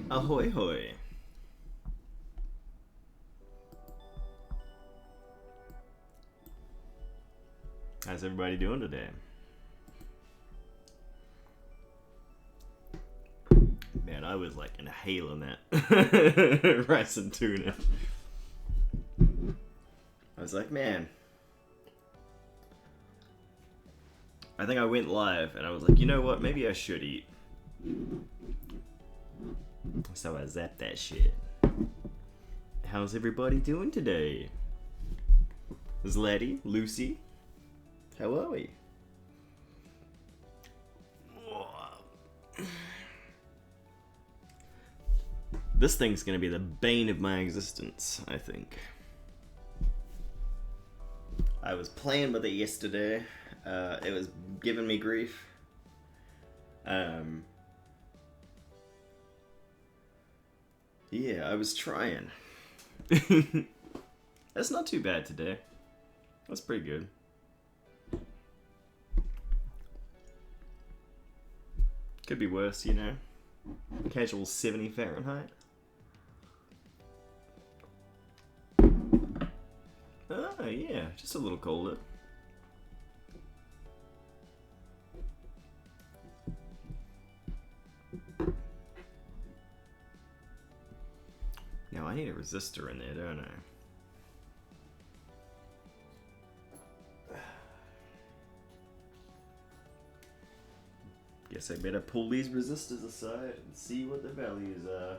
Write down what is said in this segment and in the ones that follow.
Ahoy hoy. How's everybody doing today? Man, I was like inhaling that rice and tuna. I was like, man. I think I went live and I was like, you know what? Maybe I should eat. So I zapped that shit. How's everybody doing today? Zlatty, Lucy, how are we? This thing's gonna be the bane of my existence, I think. I was playing with it yesterday. It was giving me grief. Yeah, I was trying. That's not too bad today. That's pretty good. Could be worse, you know. Casual 70 Fahrenheit. Oh, yeah, just a little colder. Now I need a resistor in there, don't I? Guess I better pull these resistors aside and see what the values are.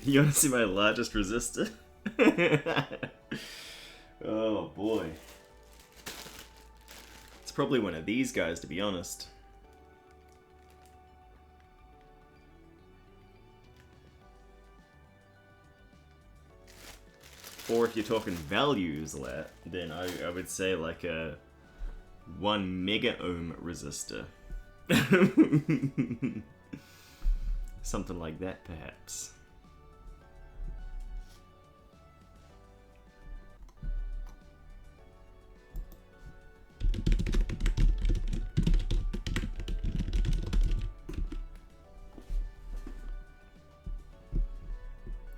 You want to see my largest resistor? Oh boy. It's probably one of these guys, to be honest. Or if you're talking values, then I would say like a 1 mega ohm resistor. Something like that, perhaps.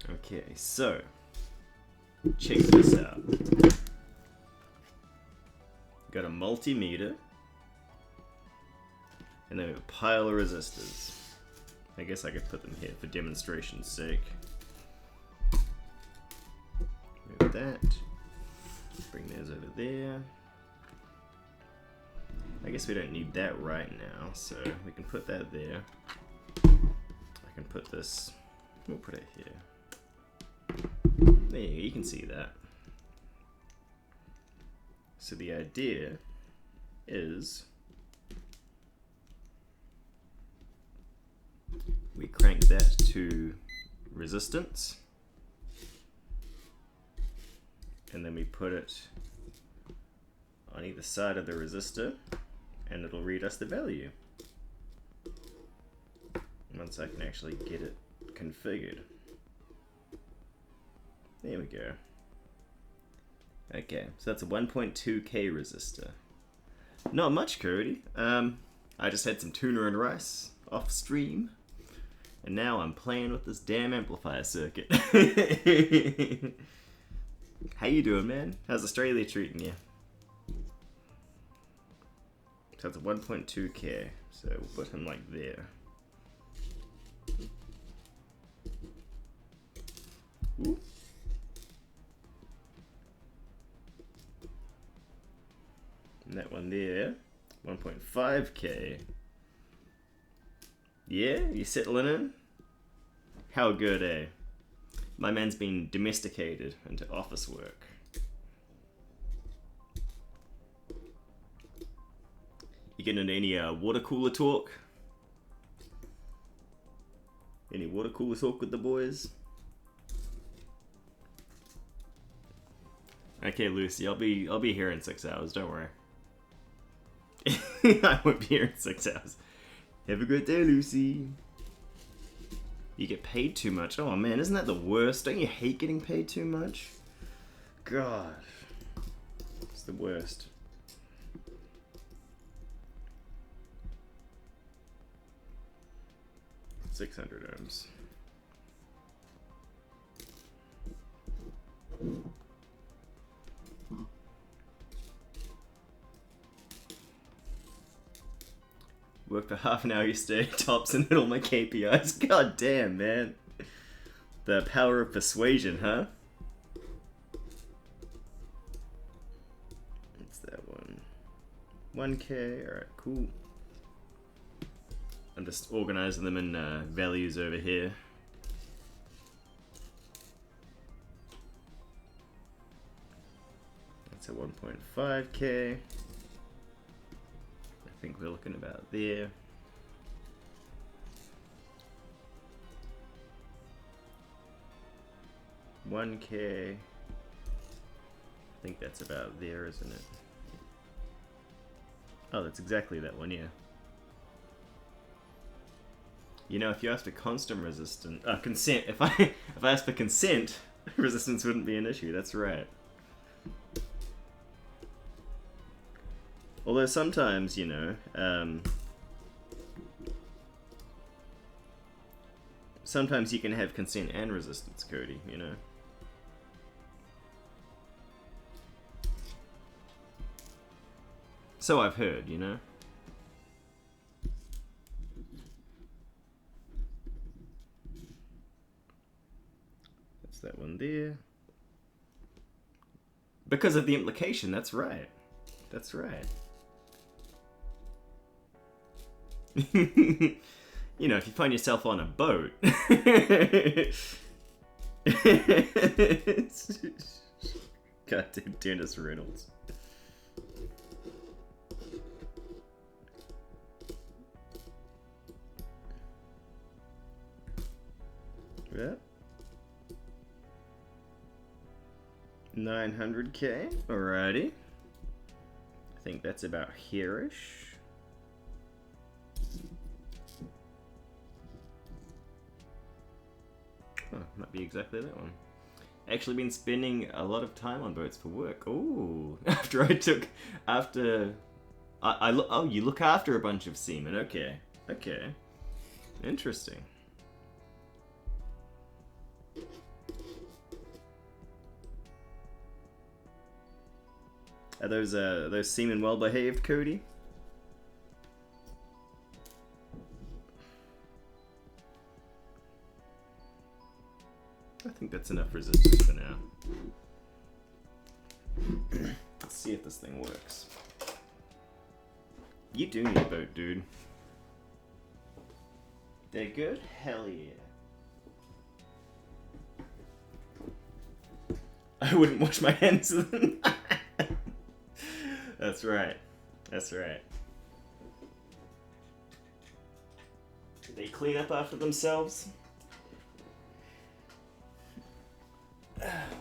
Okay, so check this out. Got a multimeter, and then a pile of resistors. I guess I could put them here for demonstration's sake. Move that. Bring those over there. I guess we don't need that right now, so we can put that there. I can put this, we'll put it here. There you can see that. So the idea is we crank that to resistance, and then we put it on either side of the resistor, and it'll read us the value once I can actually get it configured. There we go. Okay, so that's a 1.2k resistor. Not much, Cody. I just had some tuna and rice off stream, and now I'm playing with this damn amplifier circuit. How you doing, man? How's Australia treating you? So it's a 1.2k, so we'll put him like there. Ooh. And that one there, 1.5k. Yeah, you settling in? How good, eh? My man's been domesticated into office work. You getting into any water cooler talk? Any water cooler talk with the boys? Okay, Lucy, I'll be here in 6 hours. Don't worry. I won't be here in 6 hours. Have a good day, Lucy. You get paid too much. Oh man, isn't that the worst? Don't you hate getting paid too much? God, it's the worst. $600 ohms. Work for half an hour yesterday, tops and hit all my KPIs. God damn, man. The power of persuasion, huh? What's that one? 1K, alright, cool. I'm just organizing them in values over here. That's a 1.5K. I think we're looking about there. $1K. I think that's about there, isn't it? Oh, that's exactly that one, yeah. You know, if you asked for constant resistance, consent. If I asked for consent, resistance wouldn't be an issue. That's right. Although sometimes, you know, sometimes you can have consent and resistance, Cody. You know. So I've heard, you know. That's that one there. Because of the implication, that's right. That's right. You know, if you find yourself on a boat. Goddamn Dennis Reynolds. Yeah. 900K. Alrighty. I think that's about here-ish. Oh, might be exactly that one. Actually been spending a lot of time on boats for work. Ooh. Oh, you look after a bunch of seamen. Okay. Okay. Interesting. Are those seamen well behaved, Cody? I think that's enough resistance for now. Let's see if this thing works. You do need a boat, dude. They're good? Hell yeah. I wouldn't wash my hands with them. That's right. That's right. Did they clean up after themselves?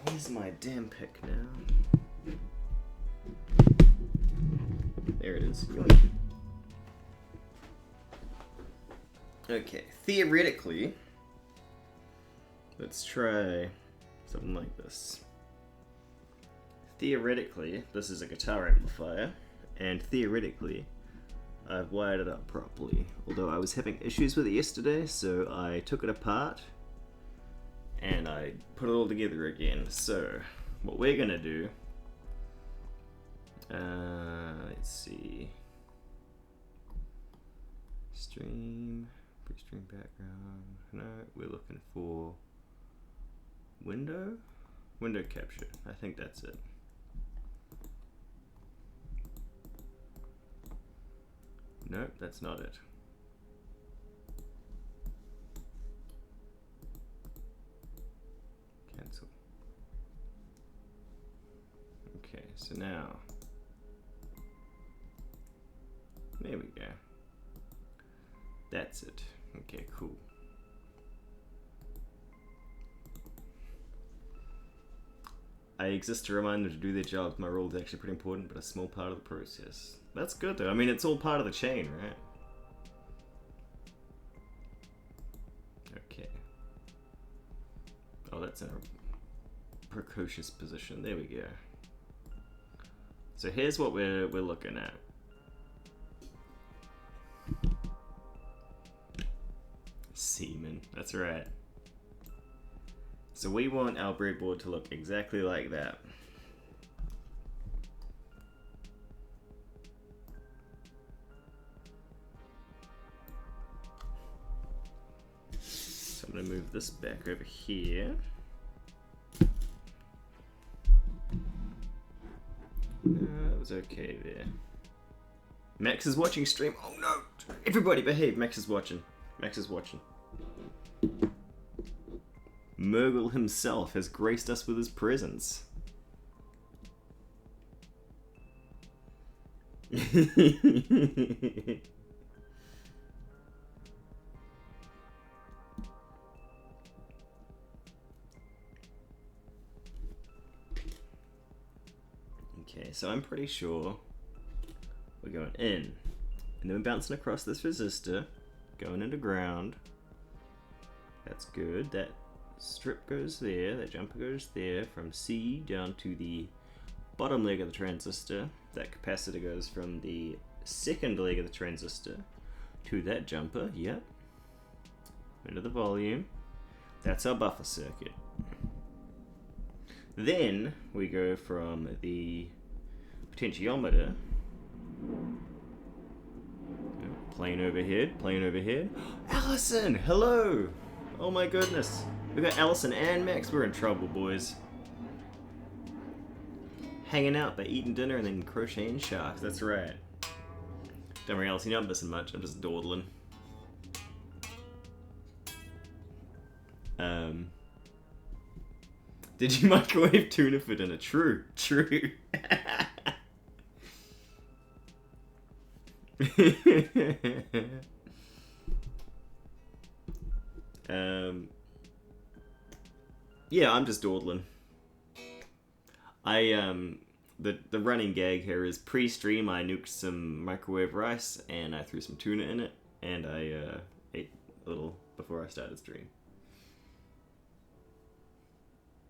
Where's my damn pick now? There it is. Yoink. Okay, theoretically, let's try something like this. Theoretically, this is a guitar amplifier, and theoretically, I've wired it up properly. Although I was having issues with it yesterday, so I took it apart and I put it all together again. So, what we're gonna do, let's see, stream, pre-stream background, no, we're looking for window capture, I think that's it. Nope, that's not it. Cancel. Okay, so now, there we go. That's it. Okay, cool. I exist to remind them to do their jobs. My role is actually pretty important, but a small part of the process. That's good though. I mean, it's all part of the chain, right? Okay. Oh, that's in a precocious position. There we go. So here's what we're looking at. Semen. That's right. So we want our breadboard to look exactly like that. So I'm going to move this back over here. That was okay there. Max is watching stream. Oh no! Everybody behave. Max is watching. Max is watching. Murgle himself has graced us with his presence. Okay, so I'm pretty sure we're going in. And then we're bouncing across this resistor, going into ground. That's good. That strip goes there, that jumper goes there, from C down to the bottom leg of the transistor. That capacitor goes from the second leg of the transistor to that jumper, yep. Into the volume. That's our buffer circuit. Then we go from the potentiometer, plane overhead, plane overhead. Allison, hello! Oh my goodness. We got Allison and Max. We're in trouble, boys. Hanging out by eating dinner and then crocheting sharks. That's right. Don't worry, Allison, you're not missing much. I'm just dawdling. Did you microwave tuna for dinner? True, true. Yeah, I'm just dawdling. The running gag here is pre-stream I nuked some microwave rice and I threw some tuna in it and I ate a little before I started stream.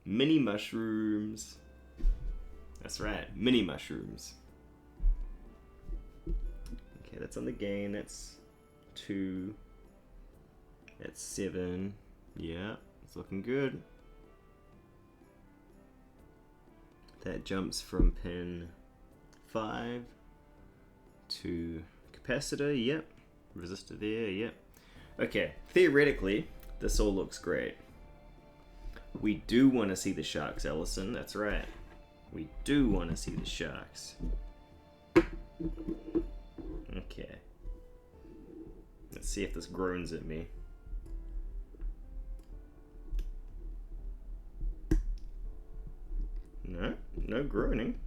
Mini mushrooms. That's right, mini mushrooms. Okay, that's on the gain. That's 2. That's 7. Yeah, it's looking good. That jumps from pin 5 to capacitor. Yep. Resistor there. Yep. Okay, theoretically, this all looks great. We do want to see the sharks, Ellison. That's right. We do want to see the sharks. Okay. Let's see if this groans at me. No, no groaning.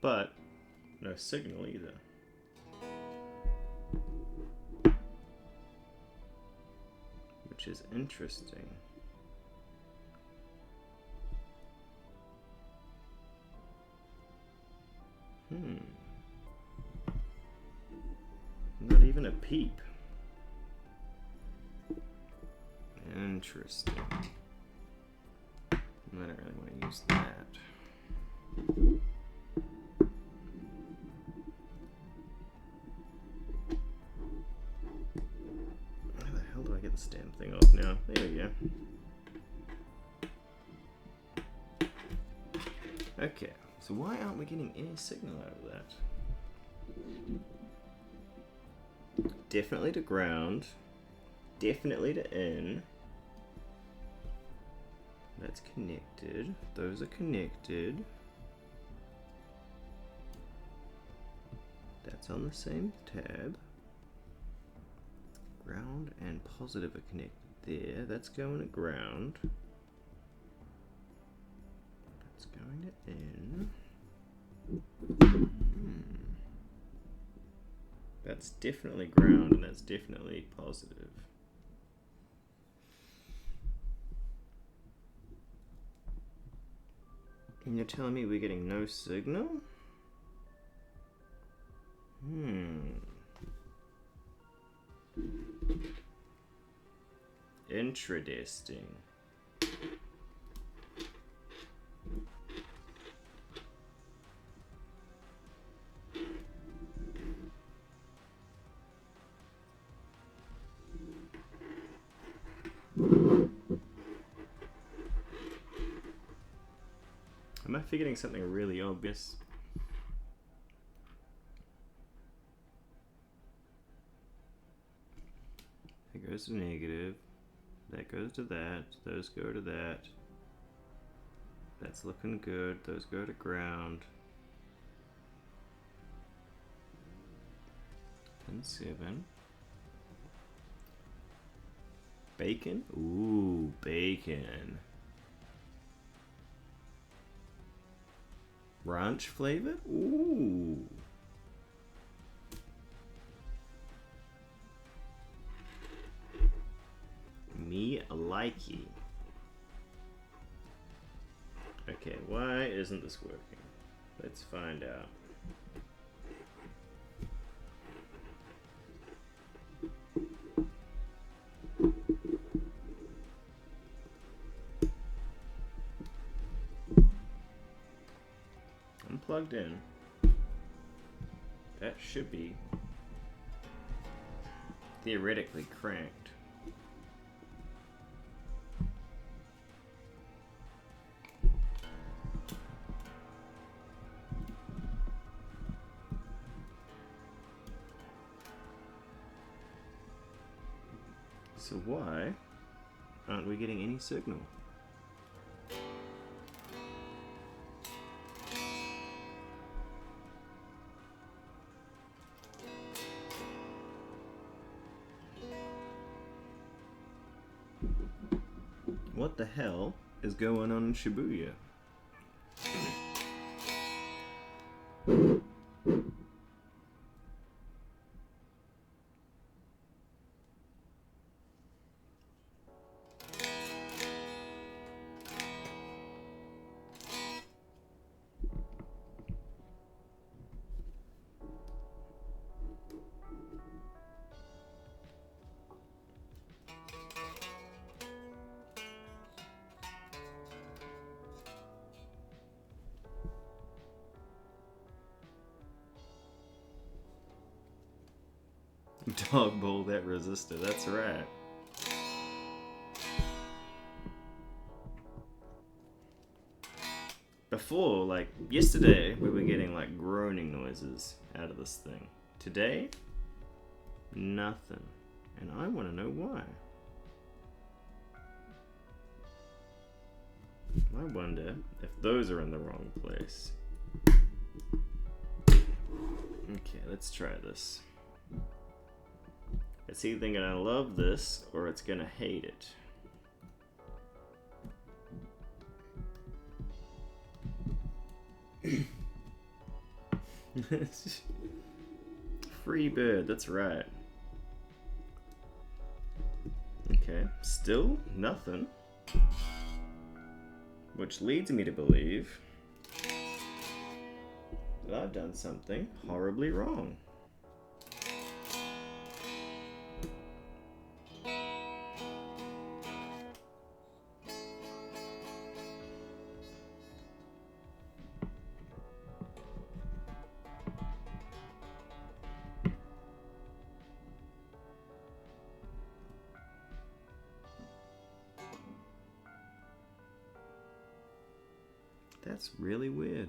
But no signal either. Which is interesting. Not even a peep. Interesting. I don't really want to use that. How the hell do I get this damn thing off now? There we go. Okay, so why aren't we getting any signal out of that? Definitely to ground. Definitely to in. That's connected. Those are connected. That's on the same tab. Ground and positive are connected there. That's going to ground. That's going to in. That's definitely ground and that's definitely positive. And you're telling me we're getting no signal? Interesting. Am I forgetting something really obvious? That goes to negative. That goes to that. Those go to that. That's looking good. Those go to ground. Pin 7. Bacon? Ooh, bacon. Ranch flavored? Ooh. Me likey. Okay, why isn't this working? Let's find out. I'm plugged in. That should be theoretically cranked. So why aren't we getting any signal? What the hell is going on in Shibuya? Dog bowl that resistor, that's right. Before, like yesterday, we were getting like groaning noises out of this thing. Today, nothing. And I want to know why. I wonder if those are in the wrong place. Okay, let's try this. It's either gonna love this or it's gonna hate it. Free bird, that's right. Okay, still nothing. Which leads me to believe that I've done something horribly wrong. That's really weird.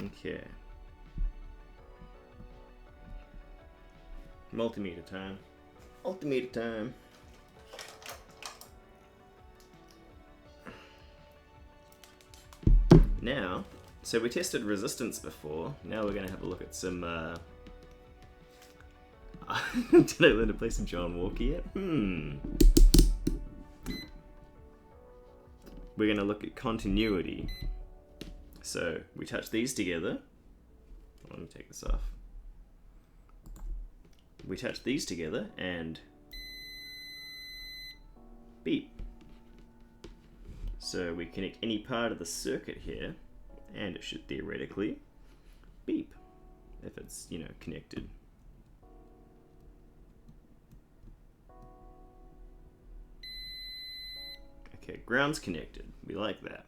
Okay. Multimeter time. Multimeter time. Now, so we tested resistance before. Now we're going to have a look at some Did I learn to play some John Walker yet? We're going to look at continuity. So we touch these together. Let me take this off. We touch these together and beep. So we connect any part of the circuit here and it should theoretically beep if it's, you know, connected. Okay, ground's connected. We like that.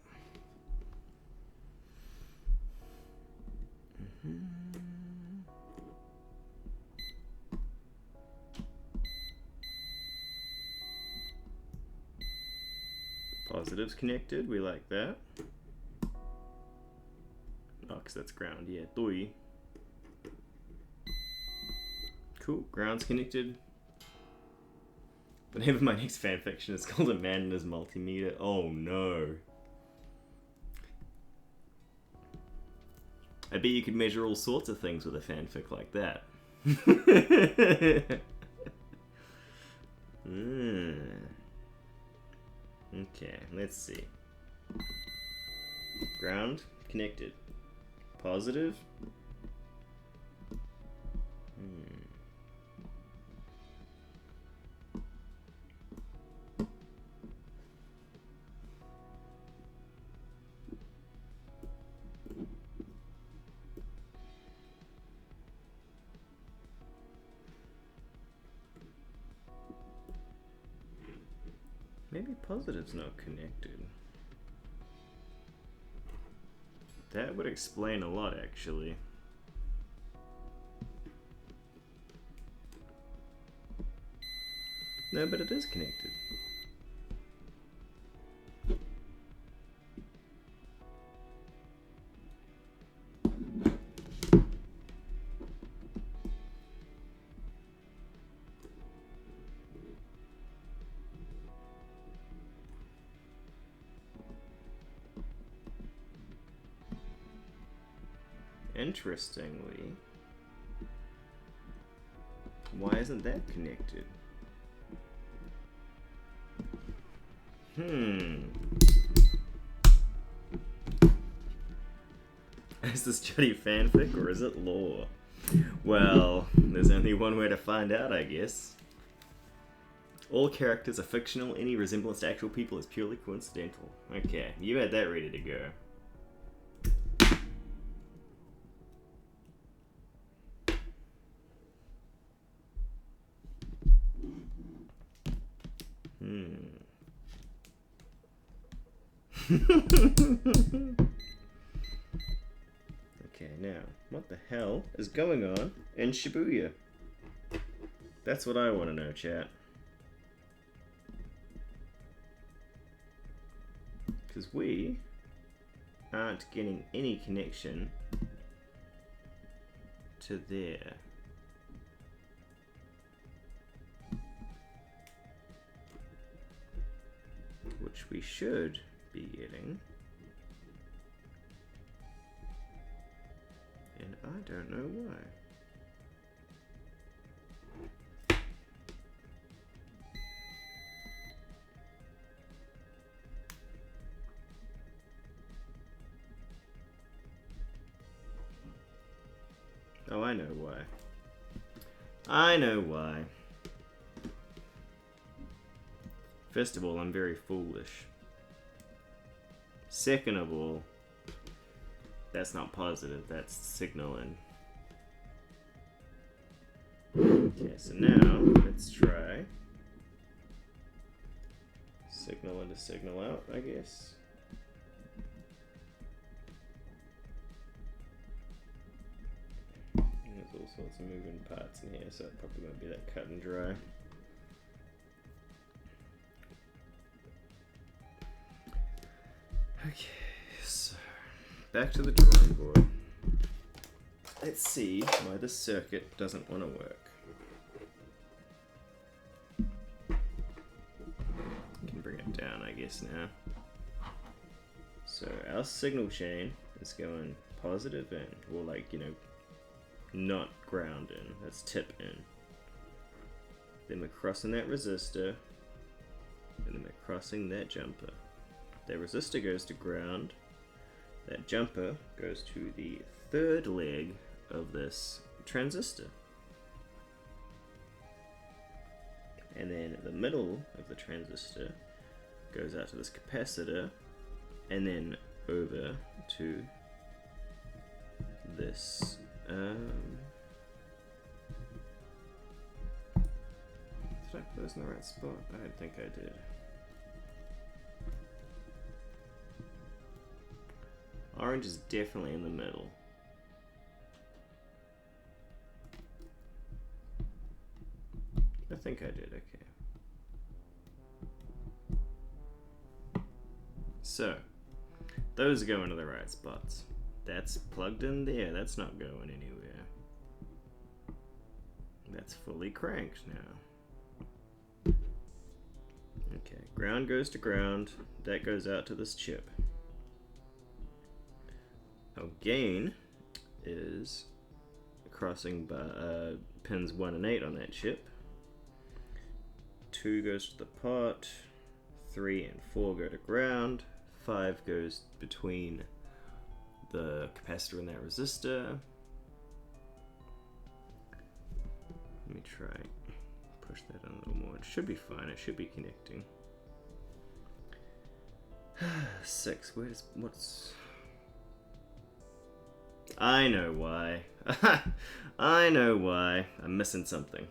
Positive's connected. We like that. Oh, because that's ground. Yeah, doi. Cool. Ground's connected. The name of my next fanfiction is called A Man and His Multimeter. Oh no. I bet you could measure all sorts of things with a fanfic like that. Okay, let's see. Ground, connected. Positive. Maybe positive's not connected. That would explain a lot, actually. No, but it is connected. Interestingly, why isn't that connected? Is this Juddy fanfic or is it lore? Well, there's only one way to find out, I guess. All characters are fictional. Any resemblance to actual people is purely coincidental. Okay, you had that ready to go. Okay, now, what the hell is going on in Shibuya? That's what I want to know, chat. Because we aren't getting any connection to there. Which we should be getting. And I don't know why. Oh, I know why. I know why. First of all, I'm very foolish. Second of all, that's not positive, that's signaling. Okay, so now, let's try signal in to signal out, I guess. And there's all sorts of moving parts in here, so it probably won't be that cut and dry. Okay, so back to the drawing board. Let's see why this circuit doesn't want to work. I can bring it down, I guess, now. So our signal chain is going positive in, or like, you know, not ground in, that's tip in. Then we're crossing that resistor. And then we're crossing that jumper. That resistor goes to ground. That jumper goes to the third leg of this transistor. And then the middle of the transistor goes out to this capacitor, and then over to this. Did I put those in the right spot? I don't think I did. Orange is definitely in the middle. I think I did, okay. So, those go into the right spots. That's plugged in there, that's not going anywhere. That's fully cranked now. Okay, ground goes to ground, that goes out to this chip. Our gain is crossing by pins 1 and 8 on that chip. 2 goes to the pot, 3 and 4 go to ground, 5 goes between the capacitor and that resistor. Let me try push that in a little more. It should be fine, it should be connecting. 6, what's... I know why. I know why. I'm missing something.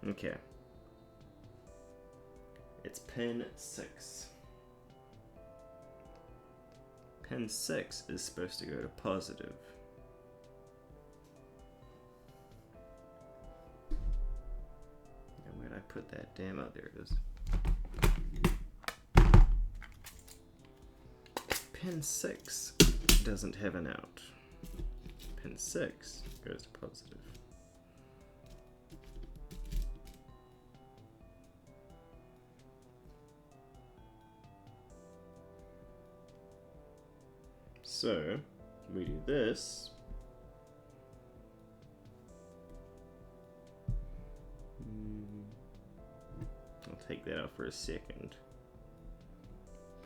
Okay. It's pin 6. Pin 6 is supposed to go to positive. Now where'd I put that? Damn, oh, there it is. Pin 6 doesn't have an out. Pin 6 goes to positive. So, we do this. I'll take that out for a second.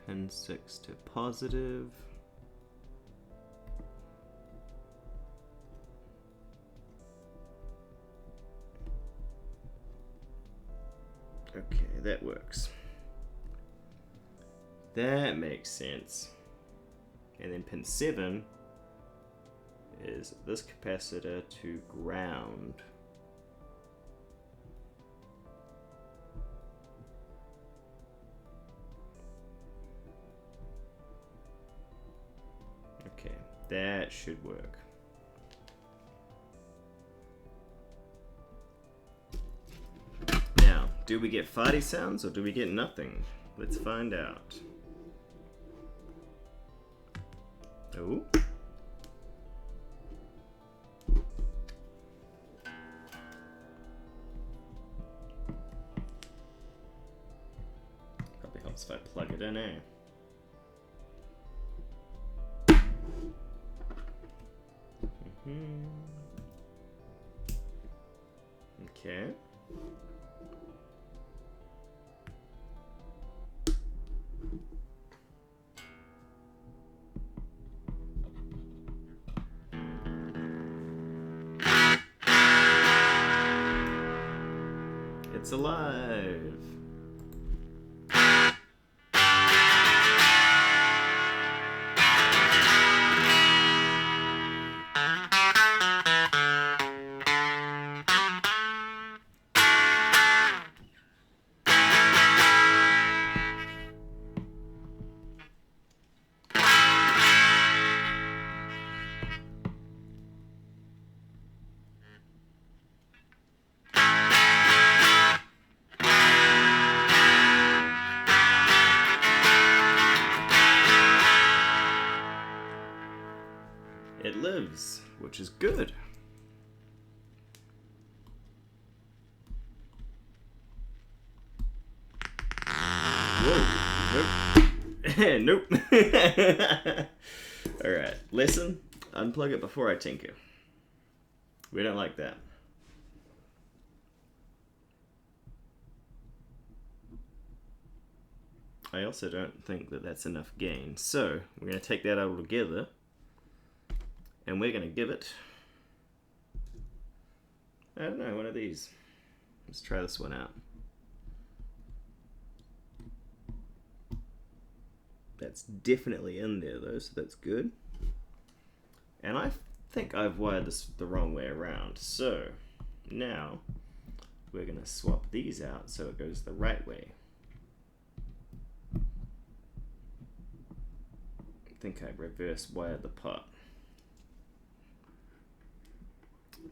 Pin 6 to positive. Okay, that works. That makes sense. And then pin 7 is this capacitor to ground. Okay, that should work. Now, do we get farty sounds or do we get nothing? Let's find out. Oh. Probably helps if I plug it in, eh? Okay. It's alive. It lives, which is good. Whoa. Nope. Nope. Alright, listen. Unplug it before I tinker. We don't like that. I also don't think that that's enough gain. So we're going to take that out altogether, and we're going to give it, I don't know, one of these. Let's try this one out. That's definitely in there though, so that's good. And I think I've wired this the wrong way around. So now we're going to swap these out so it goes the right way. I think I reverse wired the pot.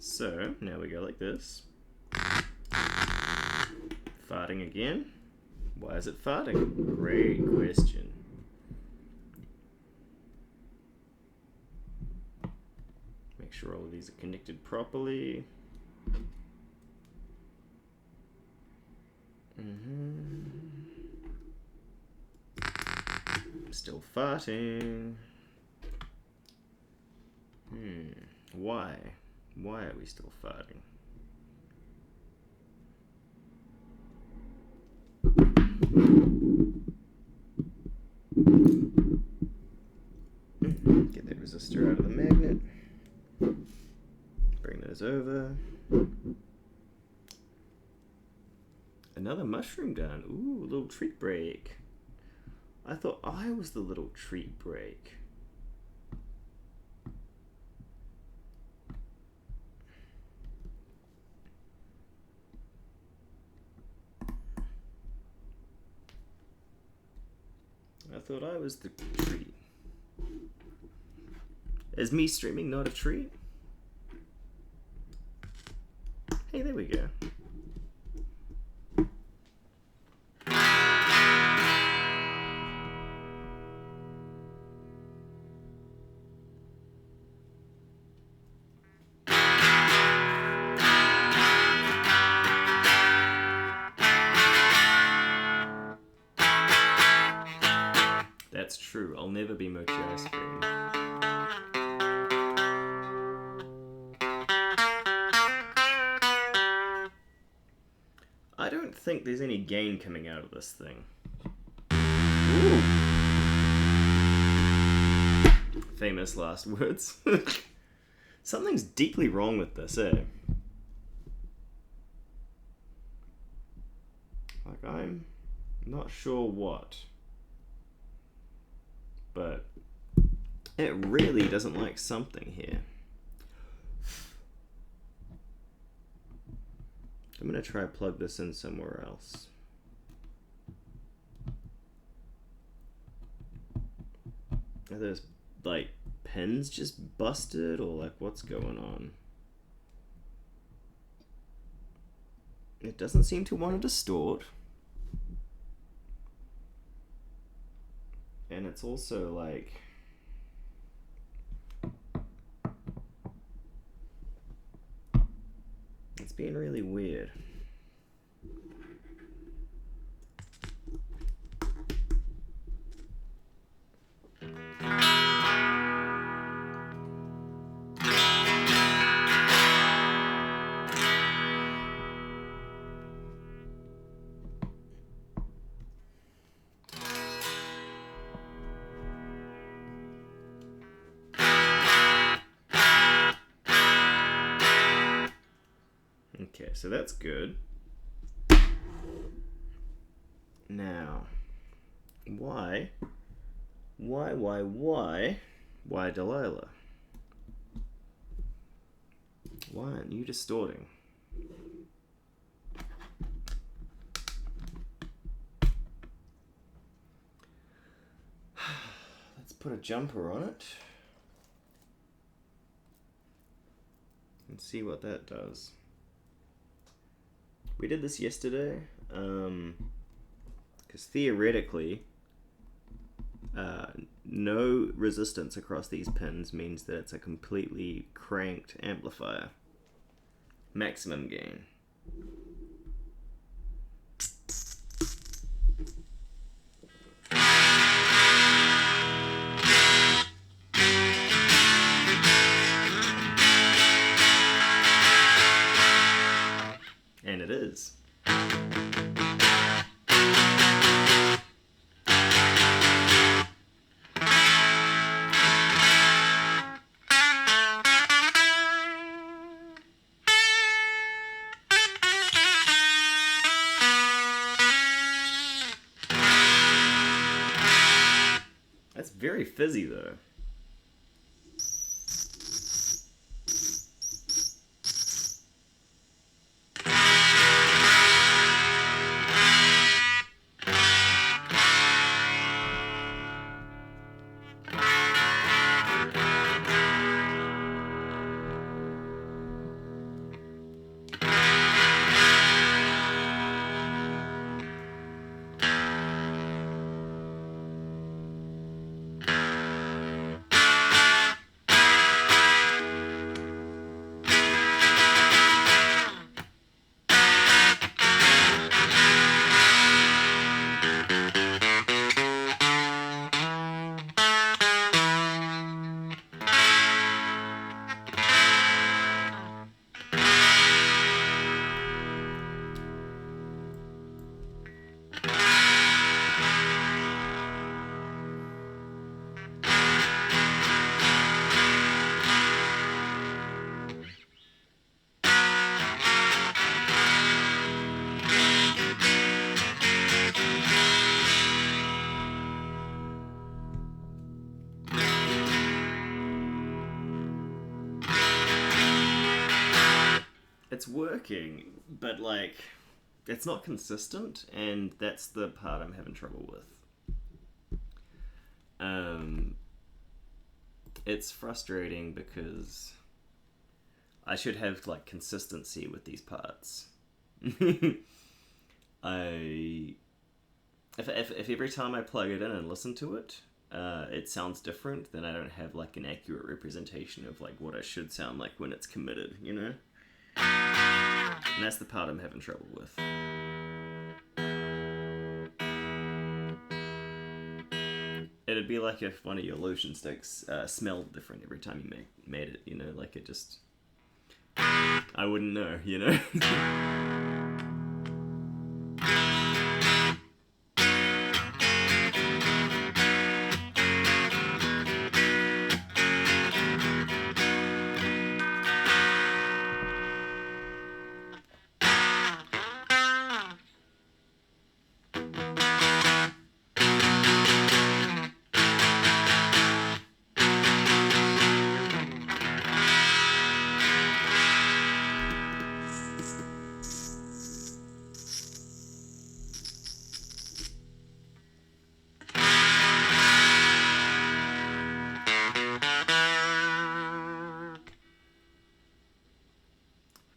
So now we go like this. Farting again. Why is it farting? Great question. Make sure all of these are connected properly. Still farting. Why? Why are we still farting? Get that resistor out of the magnet. Bring those over. Another mushroom gun. Ooh, a little treat break. I thought I was the little treat break. I thought I was the treat. Is me streaming not a treat? Hey, there we go. That's true. I'll never be Mochi Ice Cream. I don't think there's any gain coming out of this thing. Ooh. Famous last words. Something's deeply wrong with this, eh? Like, I'm not sure what. But it really doesn't like something here. I'm going to try plug this in somewhere else. Are those, like, pins just busted, or, like, what's going on? It doesn't seem to want to distort. And it's also, like... it's being really weird. Okay, so that's good. Now, why Delilah? Why aren't you distorting? Let's put a jumper on it and see what that does. We did this yesterday, because theoretically, no resistance across these pins means that it's a completely cranked amplifier. Maximum gain. And it is. very fizzy though. It's working, but like, it's not consistent, and that's the part I'm having trouble with. It's frustrating because I should have like consistency with these parts. If every time I plug it in and listen to it, it sounds different, then I don't have like an accurate representation of like what I should sound like when it's committed, you know? And that's the part I'm having trouble with. It'd be like if one of your lotion sticks smelled different every time you made it, you know? Like it just... I wouldn't know, you know?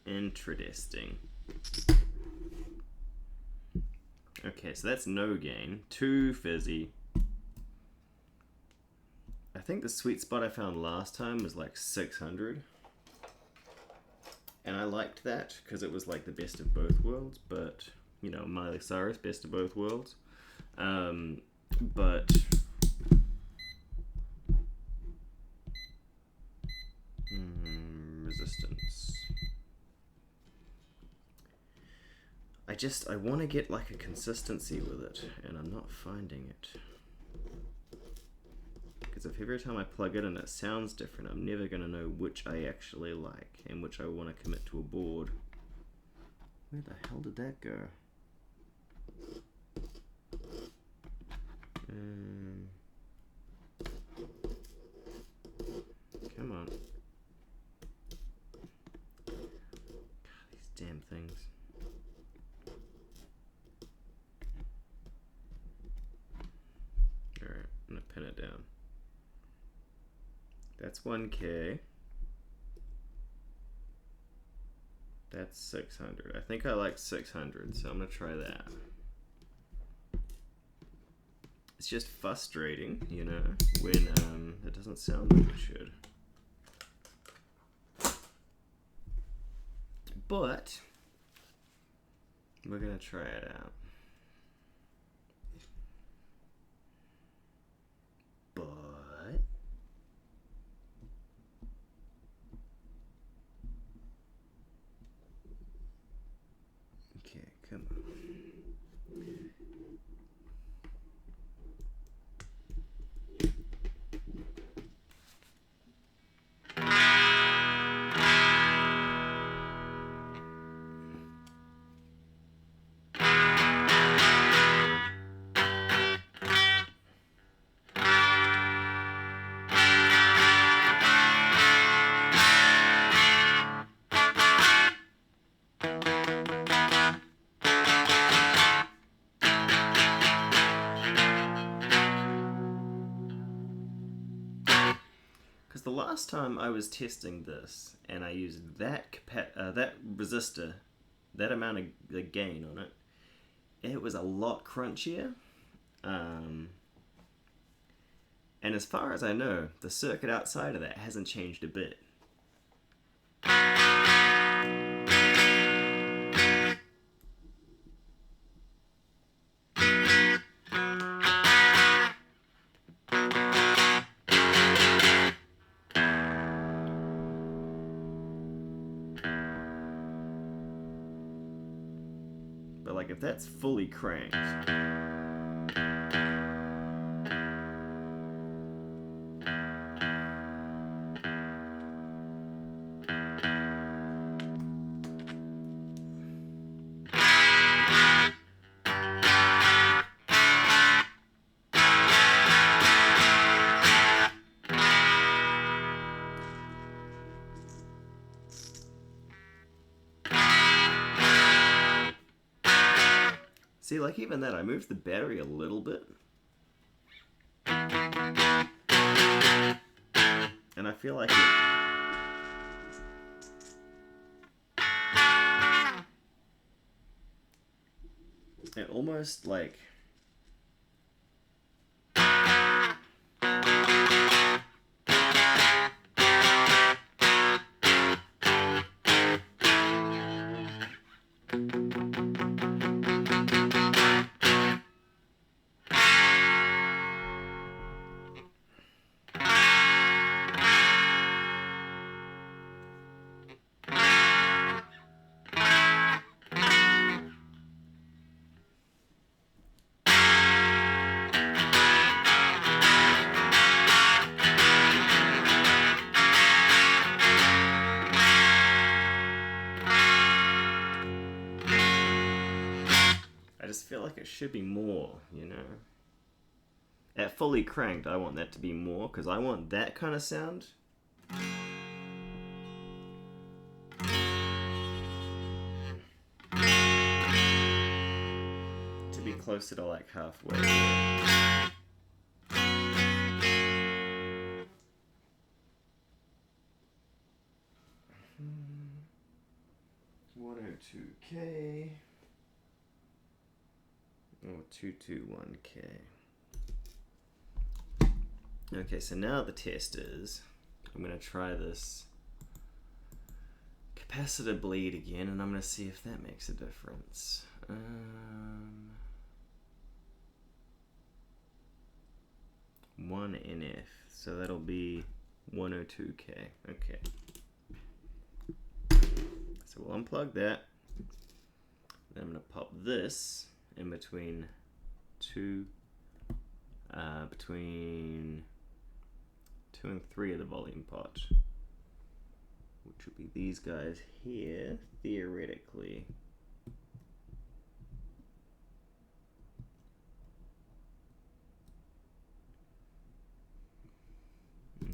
Interesting. Okay, so that's no gain. Too fizzy. I think the sweet spot I found last time was like 600. And I liked that because it was like the best of both worlds, but, you know, Miley Cyrus, best of both worlds. But... resistance. I want to get like a consistency with it, and I'm not finding it. Because if every time I plug it in it sounds different, I'm never going to know which I actually like and which I want to commit to a board. Where the hell did that go? Come on. God, these damn things. Alright, I'm going to pin it down. That's 1K. That's 600. I think I like 600, so I'm going to try that. It's just frustrating, you know, when it doesn't sound like it should. But we're going to try it out. But okay, come on. Because the last time I was testing this and I used that resistor, that amount of the gain on it, it was a lot crunchier. And as far as I know, the circuit outside of that hasn't changed a bit. But like if that's fully cranked, see, like even that, I moved the battery a little bit. And I feel like it almost like... I just feel like it should be more, you know? At fully cranked, I want that to be more, because I want that kind of sound. To be closer to like halfway. 102K. Oh, 221K. Okay, so now the test is, I'm going to try this capacitor bleed again, and I'm going to see if that makes a difference. 1 NF, so that'll be 102K. Okay. So we'll unplug that. Then I'm going to pop this in between between 2 and 3 of the volume pot, which would be these guys here, theoretically.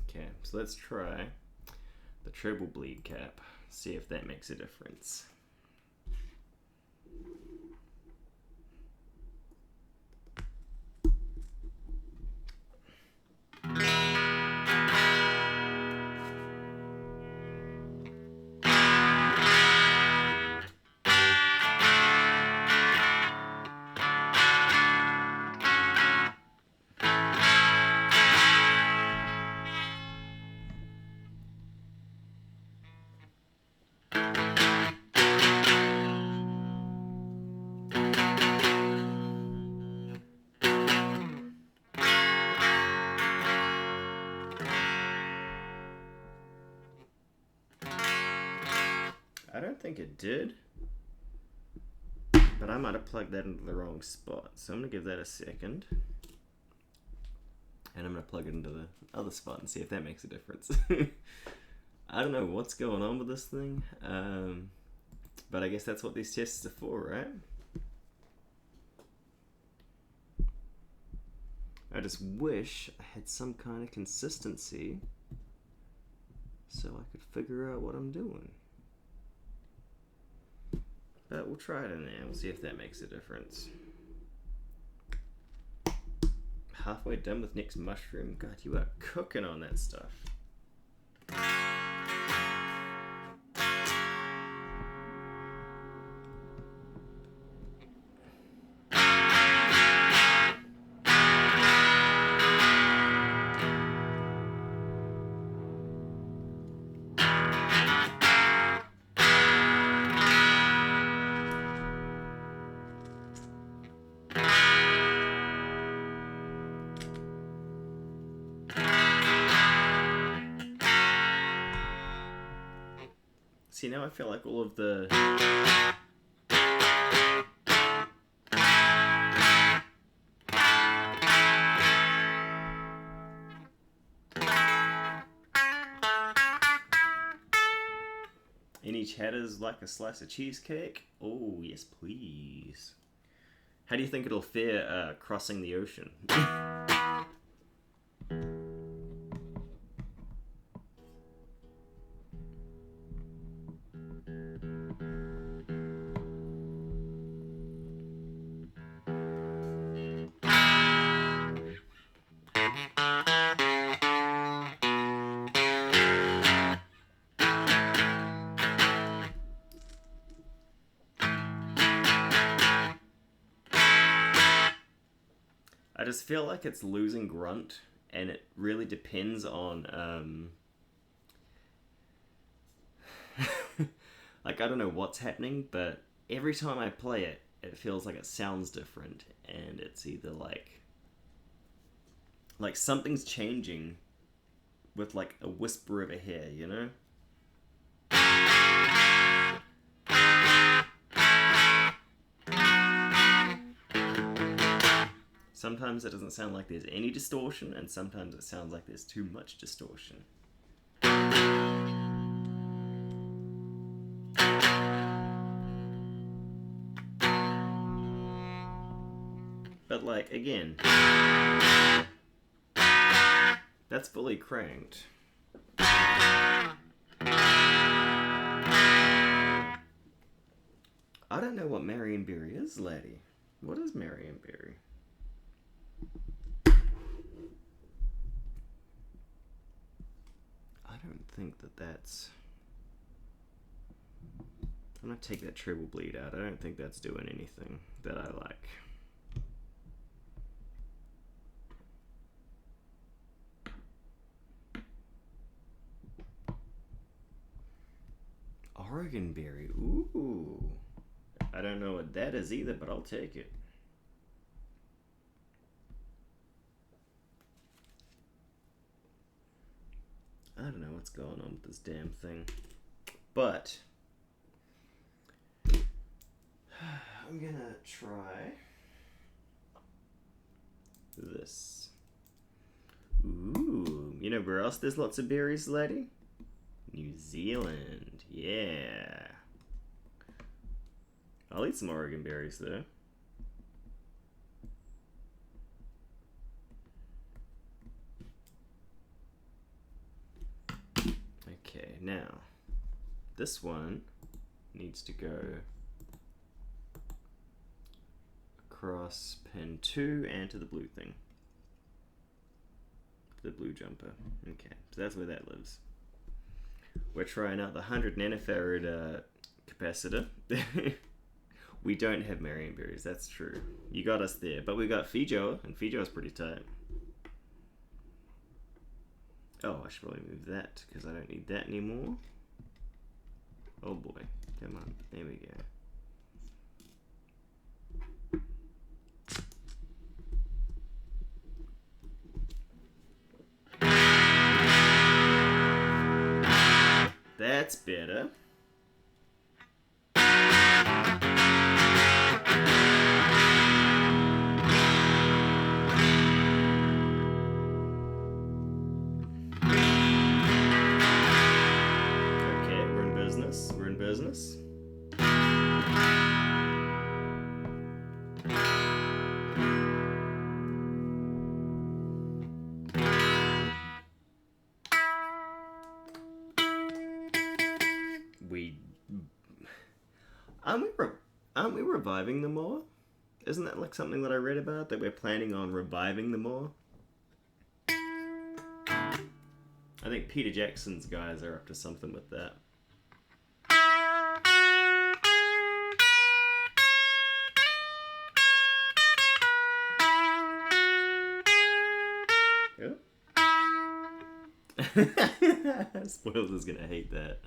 Okay, so let's try the treble bleed cap, see if that makes a difference. I don't think it did, but I might have plugged that into the wrong spot. So I'm going to give that a second. And I'm going to plug it into the other spot and see if that makes a difference. I don't know what's going on with this thing, but I guess that's what these tests are for, right? I just wish I had some kind of consistency so I could figure out what I'm doing. But we'll try it in there. We'll see if that makes a difference. Halfway done with next mushroom. God, you are cooking on that stuff. See, now I feel like all of the... Any chatters like a slice of cheesecake? Oh, yes, please. How do you think it'll fare crossing the ocean? I just feel like it's losing grunt, and it really depends on, like, I don't know what's happening, but every time I play it, it feels like it sounds different, and it's either like something's changing with, like, a whisper of a hair, you know? Sometimes it doesn't sound like there's any distortion, and sometimes it sounds like there's too much distortion. But, like, again, that's fully cranked. I don't know what Marionberry is, laddie. What is Marionberry? I don't think that's... I'm gonna take that treble bleed out. I don't think that's doing anything that I like. Oregon berry. Ooh. I don't know what that is either, but I'll take it. I don't know what's going on with this damn thing. But I'm gonna try this. Ooh. You know where else there's lots of berries, laddie? New Zealand. Yeah. I'll eat some Oregon berries though. Okay, now this one needs to go across pin 2 and to the blue thing. The blue jumper. Okay, so that's where that lives. We're trying out the 100 nanofarad capacitor. We don't have Marionberries, that's true. You got us there, but we got Fijo, and Fijo's pretty tight. Oh, I should probably move that, because I don't need that anymore. Oh boy, come on, there we go. That's better. Business. Aren't we reviving the moor? Isn't that like something that I read about, that we're planning on reviving the moor? I think Peter Jackson's guys are up to something with that. Spoils is gonna hate that.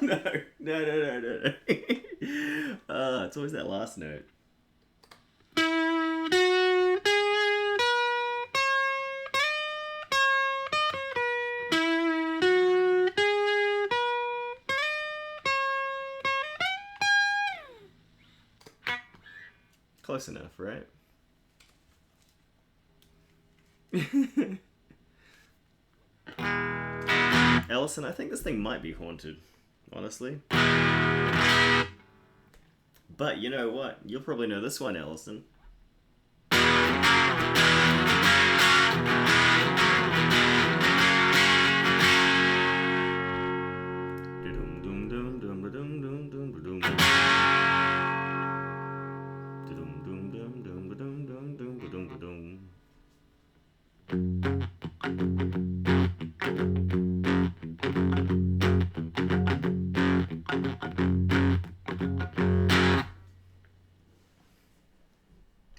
No. It's always that last note. Close enough, right? Ellison, I think this thing might be haunted, honestly. But you know what? You'll probably know this one, Ellison.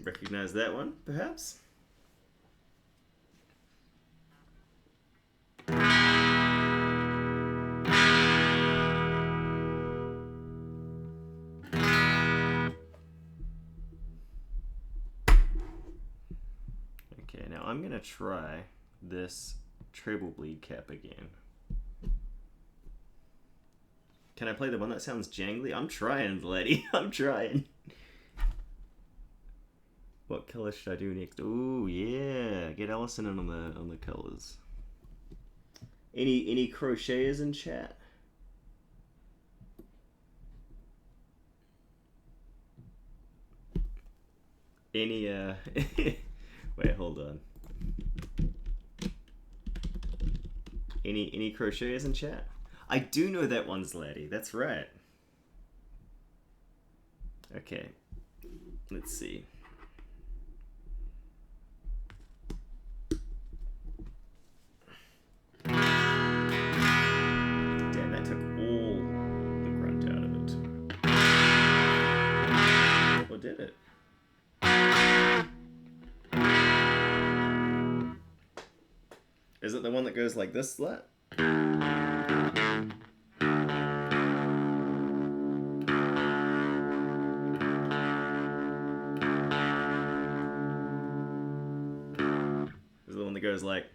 Recognize that one, perhaps? Okay, now I'm gonna try this treble bleed cap again. Can I play the one that sounds jangly? I'm trying, lady. I'm trying. What color should I do next? Ooh, yeah. Get Ellison in on the colors. Any crocheters in chat? Any wait, hold on. Any crocheters in chat? I do know that one's laddie. That's right. Okay. Let's see. Damn, that took all the grunt out of it. Or did it? Is it the one that goes like this slat? Is it the one that goes like...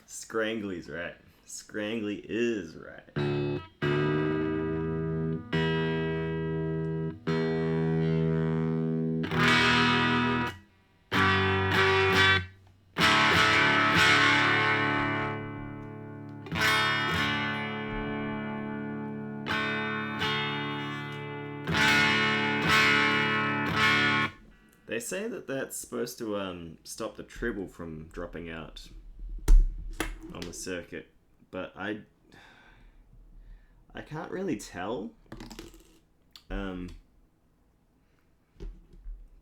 Scrangly's right. Scrangly is right. They say that that's supposed to stop the treble from dropping out on the circuit, but I can't really tell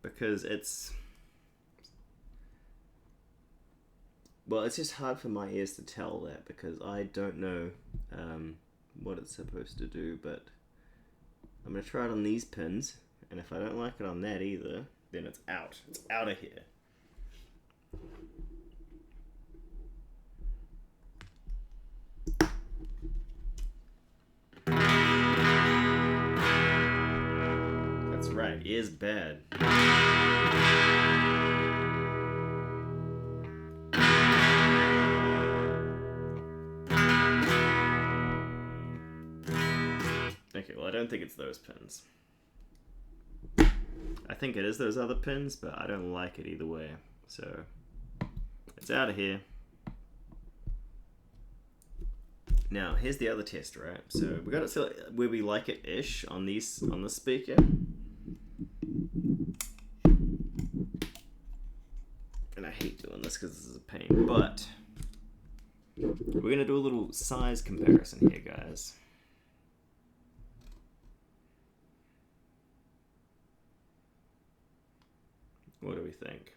because it's just hard for my ears to tell that because I don't know what it's supposed to do, but I'm gonna try it on these pins, and if I don't like it on that either, then it's out. It's out of here. That's right, ears bad. well, I don't think it's those pins. I think it is those other pins, but I don't like it either way. So it's out of here. Now here's the other test, right? So we got it to where we like it ish on the speaker. And I hate doing this because this is a pain, but we're gonna do a little size comparison here, guys. What do we think?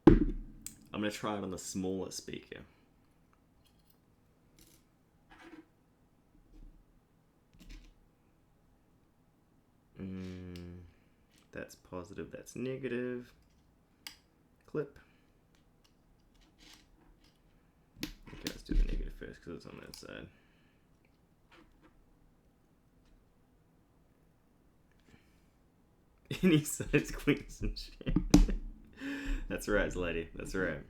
I'm gonna try it on the smaller speaker. That's positive, that's negative. Clip. Okay, let's do the negative first because it's on that side. Any size queens and shit. That's right, lady. That's right.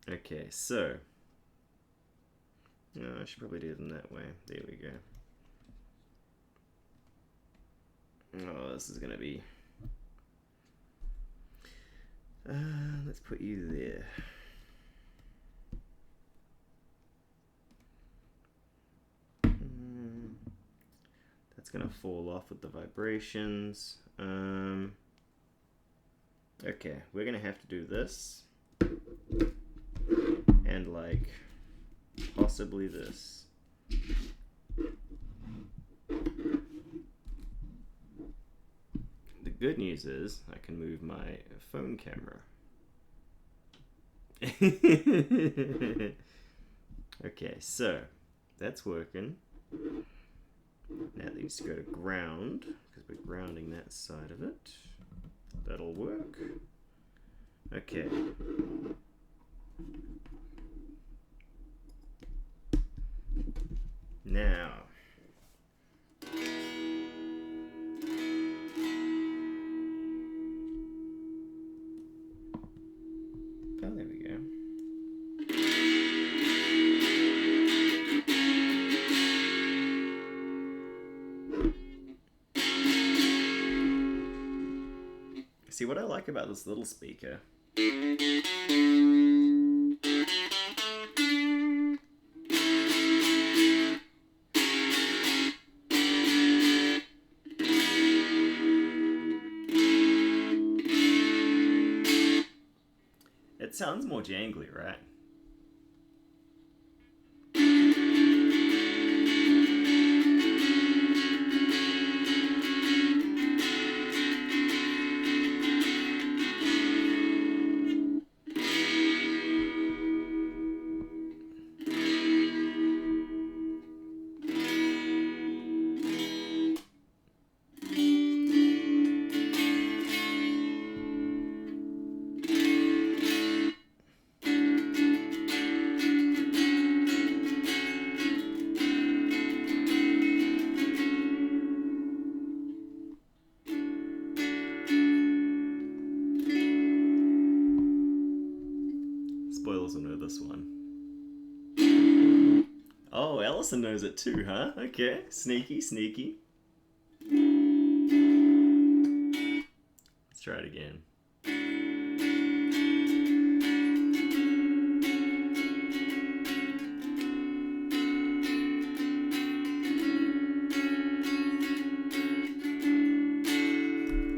Okay, so. I should probably do them that way. There we go. Oh, this is gonna be. Let's put you there. That's gonna fall off with the vibrations. Okay, we're gonna have to do this. And like, possibly this. The good news is I can move my phone camera. Okay, so that's working. Now these go to ground because we're grounding that side of it. That'll work. Okay. Now. Oh, there we go. See, what I like about this little speaker it sounds more jangly, right? Spoilers will know this one. Oh, Allison knows it too, huh? Okay, sneaky, sneaky. Let's try it again.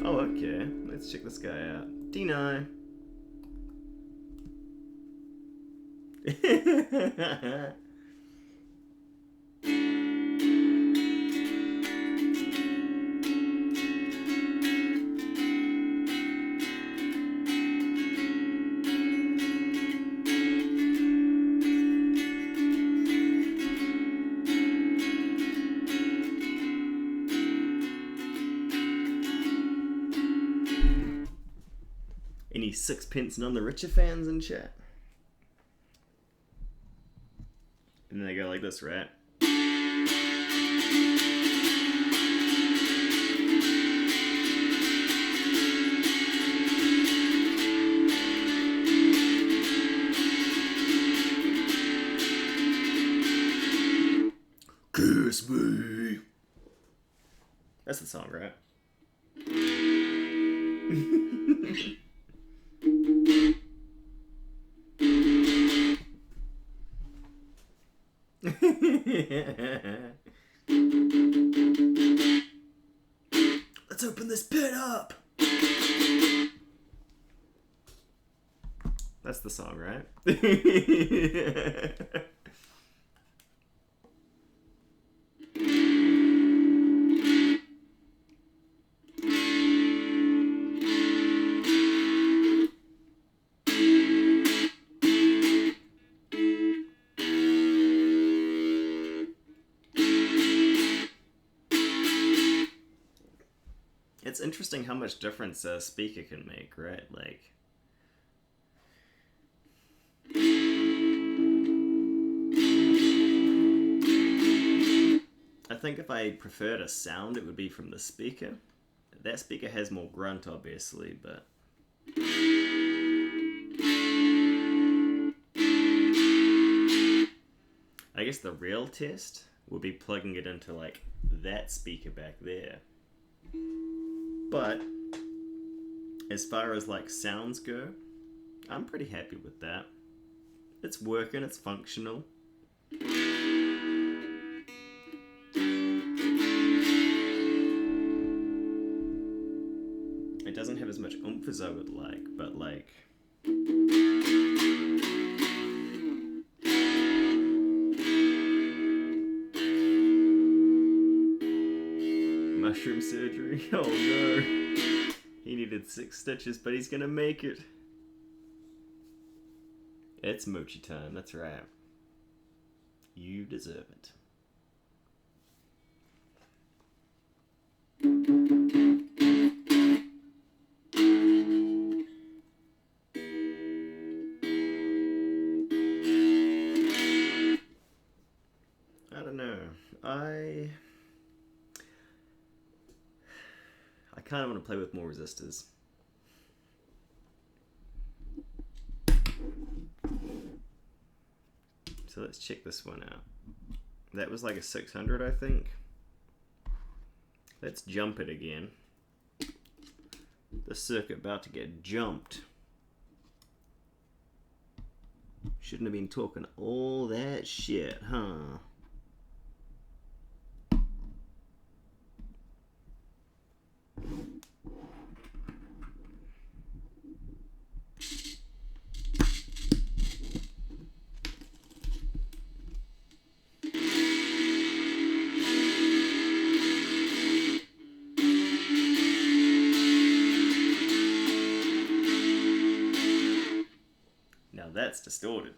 Oh, okay. Let's check this guy out. Dino. Any sixpence none the richer fans in chat? And then they go like this, right? That's the song, right? Let's open this pit up! That's the song, right? It's interesting how much difference a speaker can make, right? Like, I think if I preferred a sound, it would be from the speaker. That speaker has more grunt, obviously, but I guess the real test would be plugging it into, like, that speaker back there. But as far as, like, sounds go, I'm pretty happy with that. It's working, it's functional. It doesn't have as much oomph as I would like, but, like, mushroom surgery? Oh no. He needed 6 stitches, but he's gonna make it. It's mochi time, that's right. You deserve it. I don't know. I kind of want to play with more resistors. So let's check this one out. That was like a 600, I think. Let's jump it again. The circuit about to get jumped. Shouldn't have been talking all that shit, huh? Now that's distorted.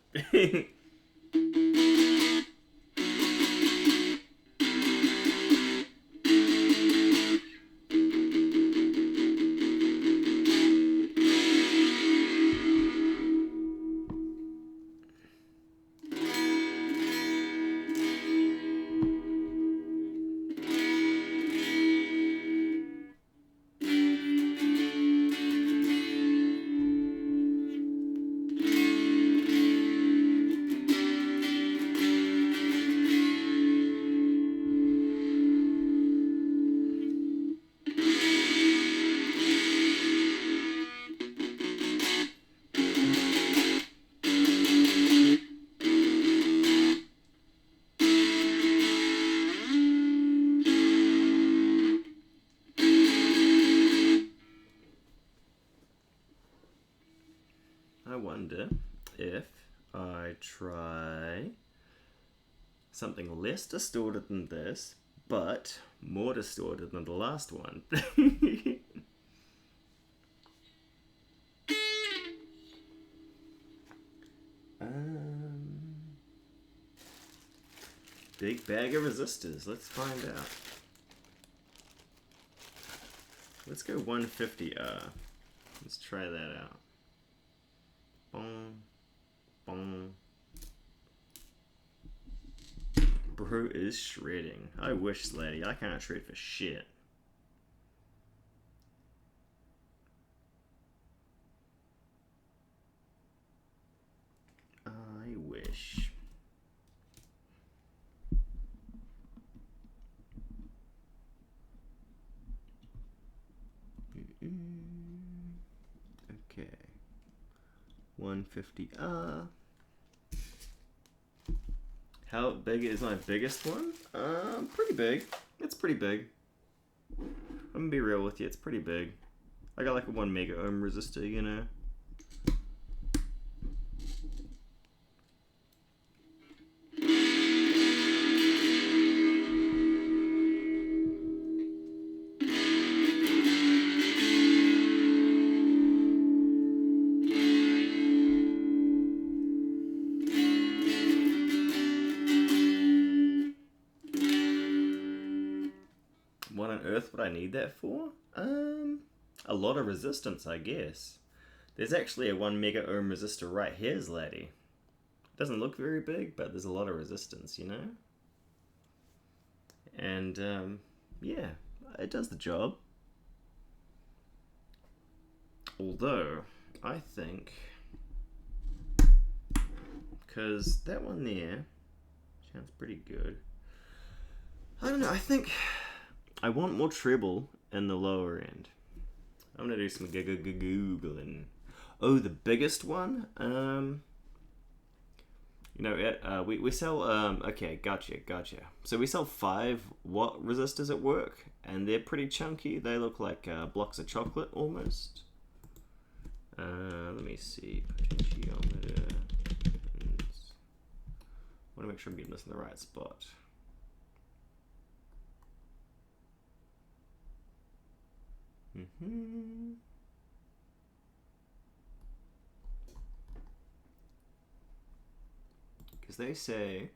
I wonder if I try something less distorted than this, but more distorted than the last one. Big bag of resistors. Let's find out. Let's go 150R. Let's try that out. Boom. Boom. Bro is shredding. I wish, Slatty. I can't shred for shit. I wish. Okay. 150R. How big is my biggest one? Pretty big. It's pretty big. I'm gonna be real with you, it's pretty big. I got like a 1 mega ohm resistor, you know. What on earth would I need that for? A lot of resistance, I guess. There's actually a 1 mega ohm resistor right here, laddie. Doesn't look very big, but there's a lot of resistance, you know? And, yeah, it does the job. Although, I think, because that one there sounds pretty good. I don't know, I think I want more treble in the lower end. I'm gonna do some googling. Oh, the biggest one? You know, we sell, okay, gotcha. So we sell 5-watt resistors at work, and they're pretty chunky. They look like blocks of chocolate, almost. Let me see, potentiometer. I want to make sure I'm getting this in the right spot. Because they say,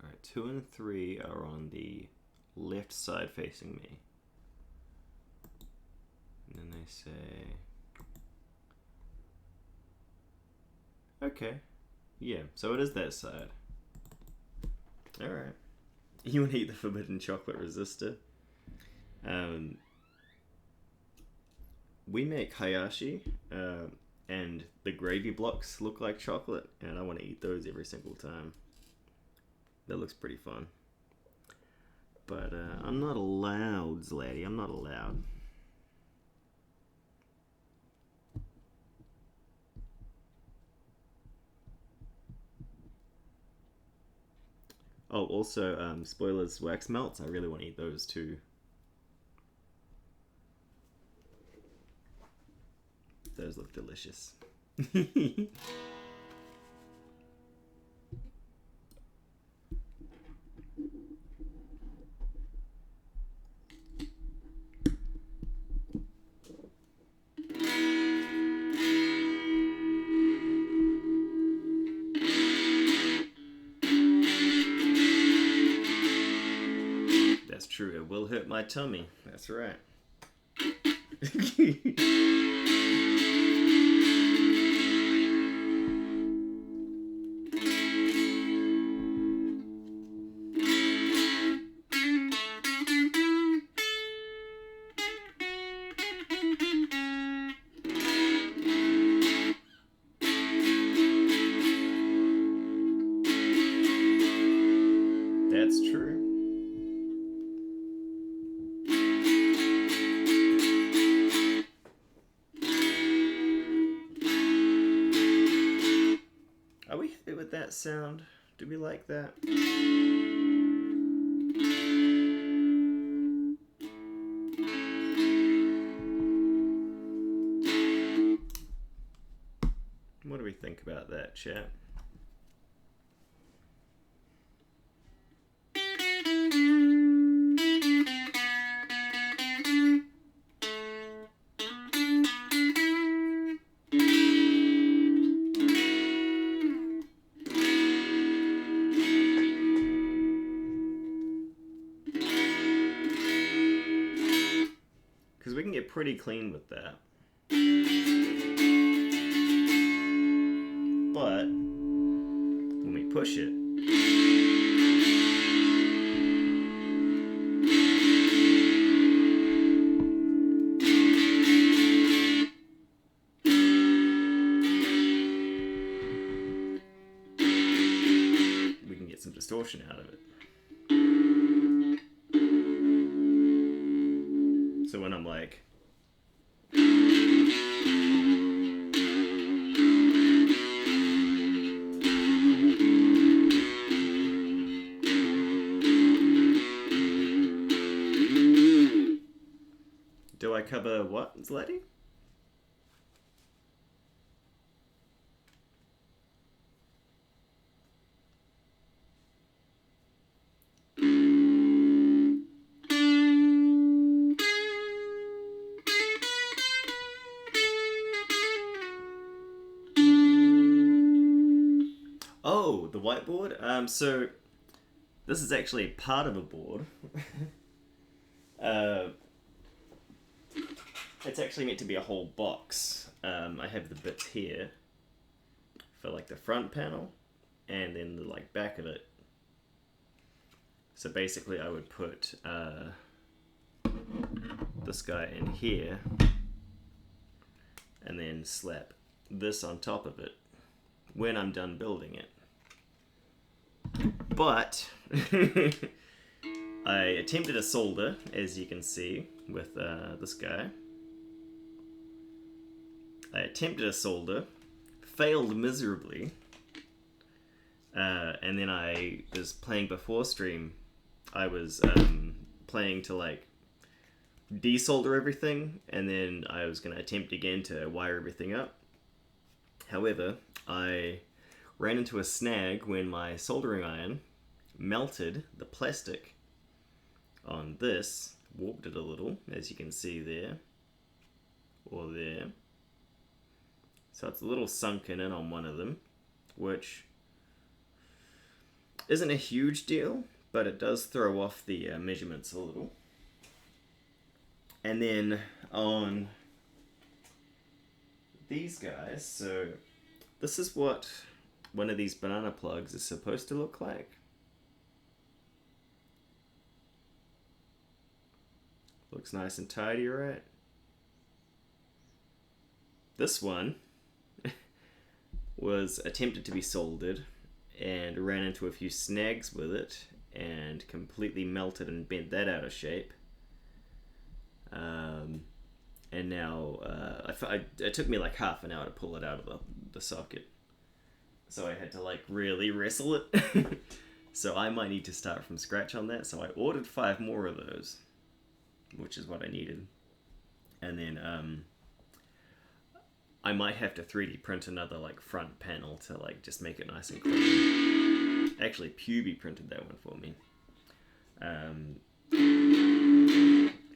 alright, 2 and 3 are on the left side facing me. And then they say, okay, yeah, so it is that side. Alright. You want to eat the forbidden chocolate resistor? We make hayashi, and the gravy blocks look like chocolate, and I want to eat those every single time. That looks pretty fun. But I'm not allowed, Zlatty. I'm not allowed. Oh, also, spoilers, wax melts. I really want to eat those too. Those look delicious. That's true, it will hurt my tummy. That's right. That's true. Are we happy with that sound? Do we like that? What do we think about that, chat? Because we can get pretty clean with that. But when we push it, we can get some distortion out of it. So when I'm like, Do I cover what, lady? Oh, the whiteboard? So this is actually part of a board. uh, it's actually meant to be a whole box. I have the bits here for like the front panel and then the like back of it. So basically I would put this guy in here and then slap this on top of it when I'm done building it. But I attempted a solder, as you can see, with this guy. I attempted a solder, failed miserably, and then I was playing before stream. I was playing to like desolder everything, and then I was going to attempt again to wire everything up. However, I ran into a snag when my soldering iron melted the plastic on this, warped it a little, as you can see there, or there. So it's a little sunken in on one of them, which isn't a huge deal, but it does throw off the measurements a little. And then on these guys, so this is what one of these banana plugs is supposed to look like. Looks nice and tidy, right? This one was attempted to be soldered and ran into a few snags with it and completely melted and bent that out of shape. And now it took me like half an hour to pull it out of the socket. So I had to like really wrestle it. So I might need to start from scratch on that. So I ordered 5 more of those, which is what I needed. And then I might have to 3D print another like front panel to like just make it nice and clean. Actually, Puby printed that one for me.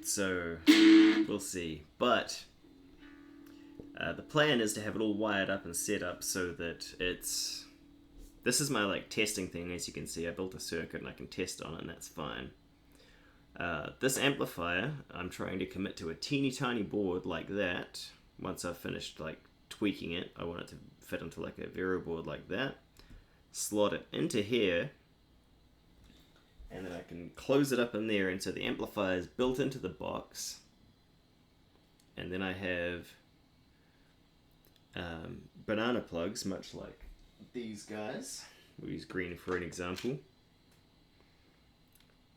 So we'll see. But the plan is to have it all wired up and set up so that it's... This is my like testing thing, as you can see. I built a circuit and I can test on it, and that's fine. This amplifier, I'm trying to commit to a teeny tiny board like that. Once I've finished like tweaking it, I want it to fit into like a Vero board like that. Slot it into here, and then I can close it up in there, and so the amplifier is built into the box. And then I have banana plugs, much like these guys. We'll use green for an example.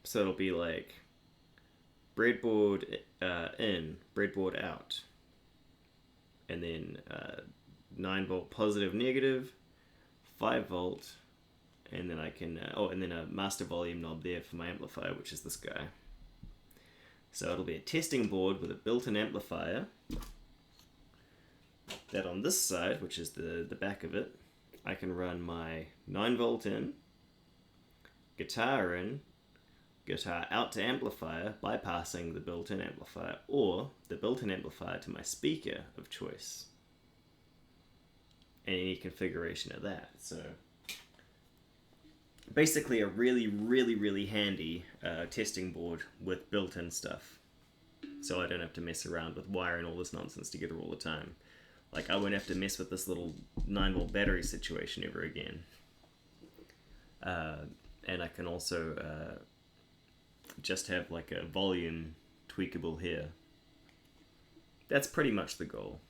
So it'll be like breadboard in, breadboard out, and then 9-volt positive negative, 5-volt, and then I can and then a master volume knob there for my amplifier, which is this guy. So it'll be a testing board with a built-in amplifier. That on this side, which is the back of it, I can run my 9-volt in, guitar in, guitar out to amplifier, bypassing the built-in amplifier, or the built-in amplifier to my speaker of choice. And any configuration of that. So basically a really, really, really handy testing board with built-in stuff. So I don't have to mess around with wiring all this nonsense together all the time. Like, I won't have to mess with this little 9-volt battery situation ever again. And I can also just have like a volume tweakable here. That's pretty much the goal.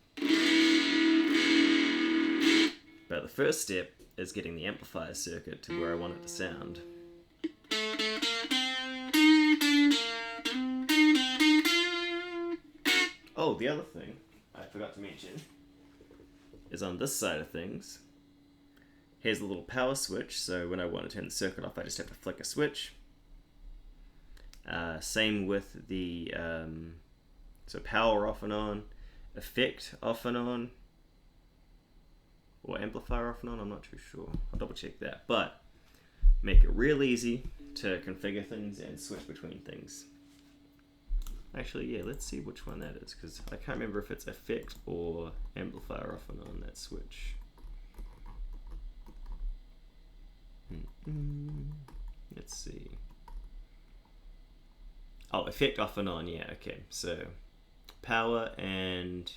But the first step is getting the amplifier circuit to where I want it to sound. Oh, the other thing I forgot to mention is on this side of things, here's a little power switch, so when I want to turn the circuit off, I just have to flick a switch. Same with the So power off and on, effect off and on, or amplifier off and on, I'm not too sure. I'll double check that. But make it real easy to configure things and switch between things. Actually, yeah, let's see which one that is, because I can't remember if it's effect or amplifier off and on, that switch. Let's see. Oh, effect off and on, yeah, okay. So power and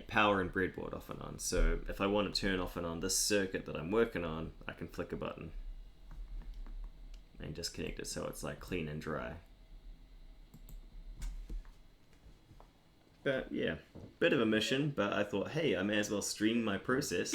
power and breadboard off and on. So if I want to turn off and on this circuit that I'm working on, I can flick a button and just connect it so it's like clean and dry. But yeah, bit of a mission, but I thought, hey, I may as well stream my process.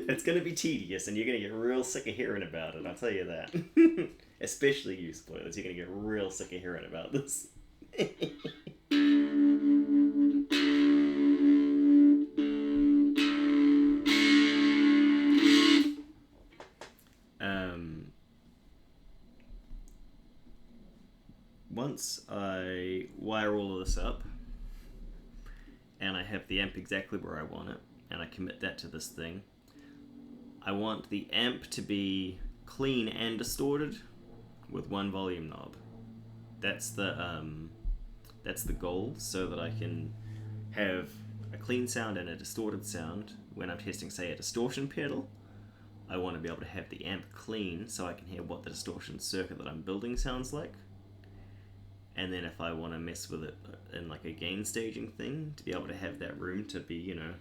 It's going to be tedious, and you're going to get real sick of hearing about it, I'll tell you that. Especially you spoilers, you're going to get real sick of hearing about this. Once I wire all of this up, and I have the amp exactly where I want it, and I commit that to this thing, I want the amp to be clean and distorted with one volume knob. That's the goal, so that I can have a clean sound and a distorted sound when I'm testing, say, a distortion pedal. I want to be able to have the amp clean so I can hear what the distortion circuit that I'm building sounds like. And then if I want to mess with it in like a gain staging thing, to be able to have that room to be, you know,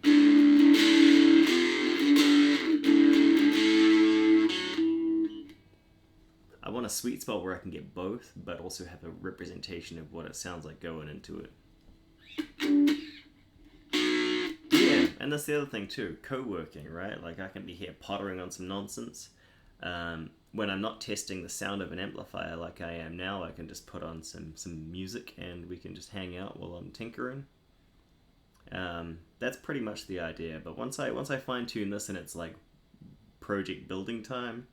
I want a sweet spot where I can get both, but also have a representation of what it sounds like going into it. Yeah, and that's the other thing too, co-working, right? Like I can be here pottering on some nonsense. When I'm not testing the sound of an amplifier like I am now, I can just put on some music and we can just hang out while I'm tinkering. That's pretty much the idea, but once I fine-tune this and it's like project building time,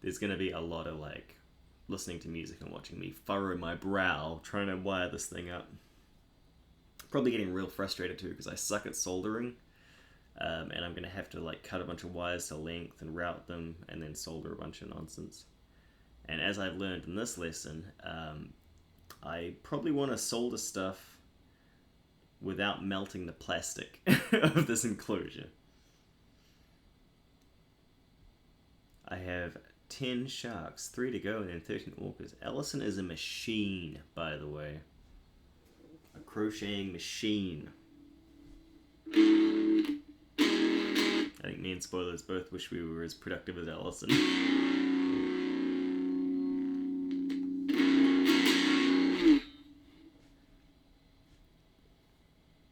there's going to be a lot of like listening to music and watching me furrow my brow trying to wire this thing up. Probably getting real frustrated too because I suck at soldering, and I'm going to have to like cut a bunch of wires to length and route them and then solder a bunch of nonsense. And as I've learned in this lesson, I probably want to solder stuff without melting the plastic of this enclosure. I have 10 sharks, 3 to go, and then 13 orcas. Ellison is a machine, by the way. A crocheting machine. I think me and Spoilers both wish we were as productive as Ellison.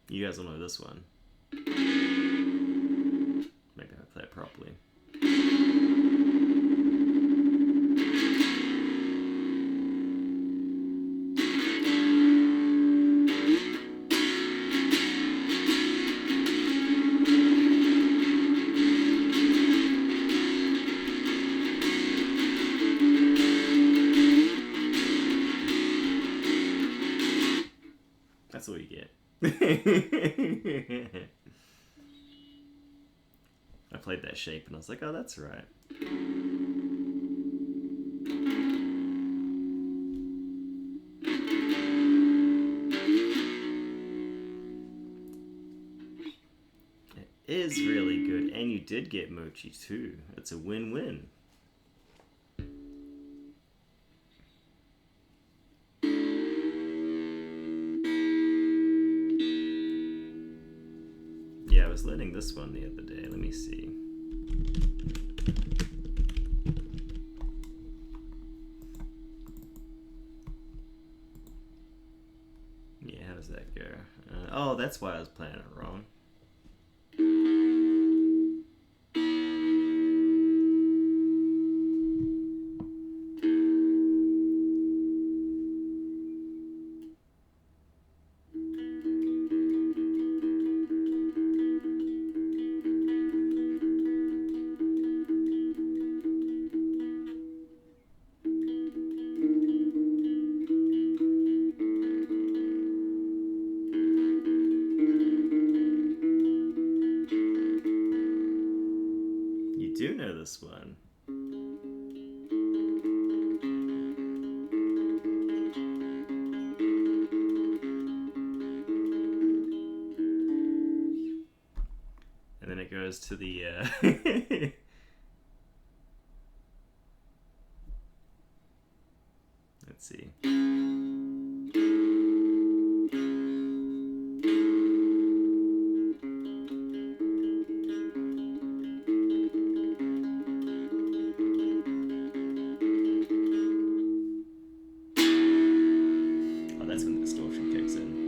You guys will know this one. Maybe I'll play it properly. That's what you get. I played that shape and I was like, oh, that's right. It is really good, and you did get Mochi too. It's a win-win. I was learning this one the other day. Let me see. that's why I was playing it wrong. You do know this one. And then it goes to the let's see. Oh, that's when the distortion kicks in.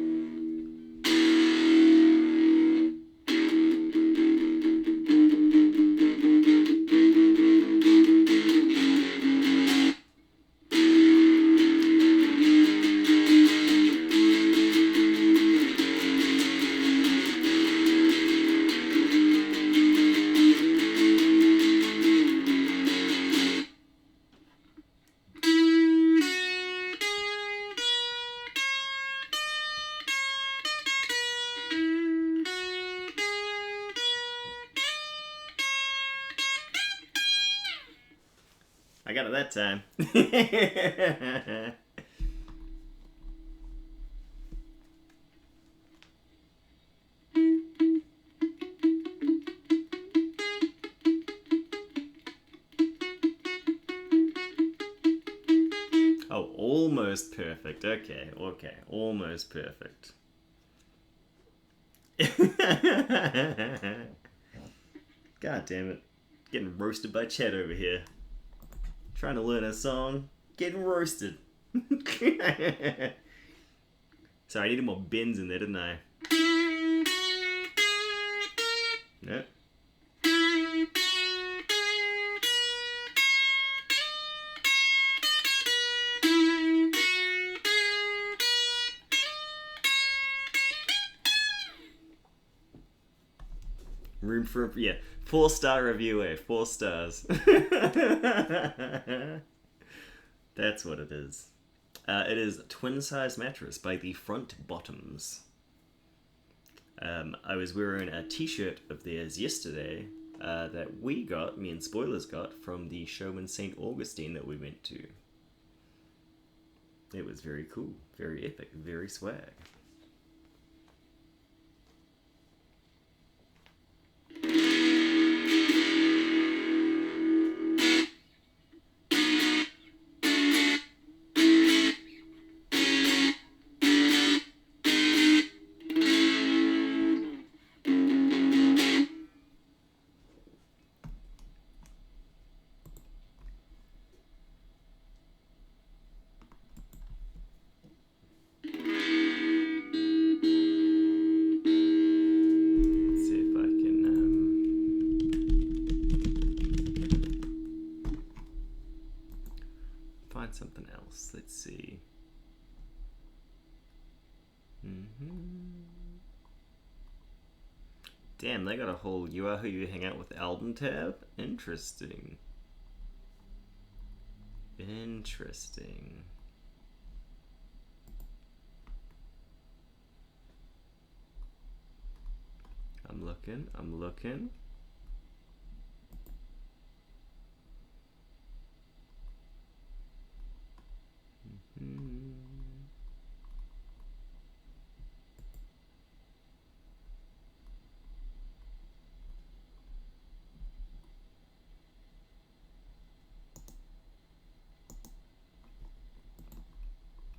I got it that time. Oh, almost perfect. Okay, almost perfect. God damn it. Getting roasted by Chad over here. Trying to learn a song, getting roasted. Sorry, I needed more bends in there, didn't I? Nope. Room for, yeah, 4-star review, 4 stars. That's what it is. It is Twin Size Mattress by the Front Bottoms. I was wearing a t-shirt of theirs yesterday that me and Spoilers got from the show in St. Augustine that we went to. It was very cool, very epic, very swag. Something else. Let's see. Damn, they got a whole You Are Who You Hang Out With album tab? Interesting. Interesting. I'm looking.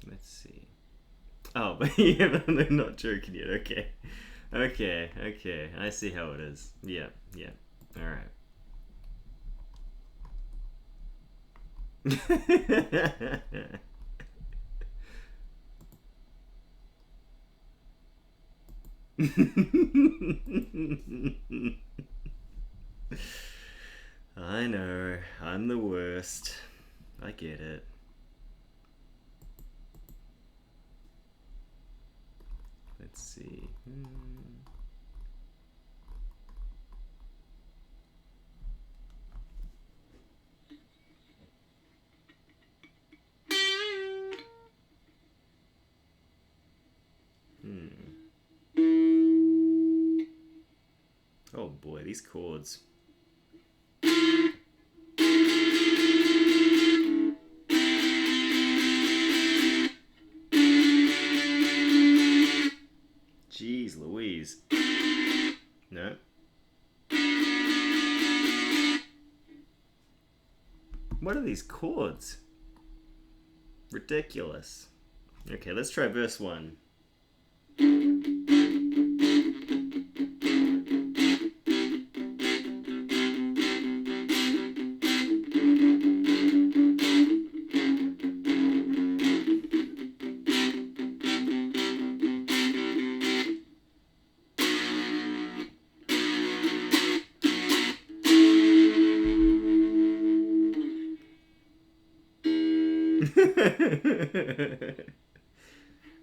Let's see. Oh, but yeah, they're not joking yet. Okay. I see how it is. Yeah. All right. I know, I'm the worst. I get it. Let's see. Oh boy, these chords. Jeez Louise. No. What are these chords? Ridiculous. Okay, let's try verse 1.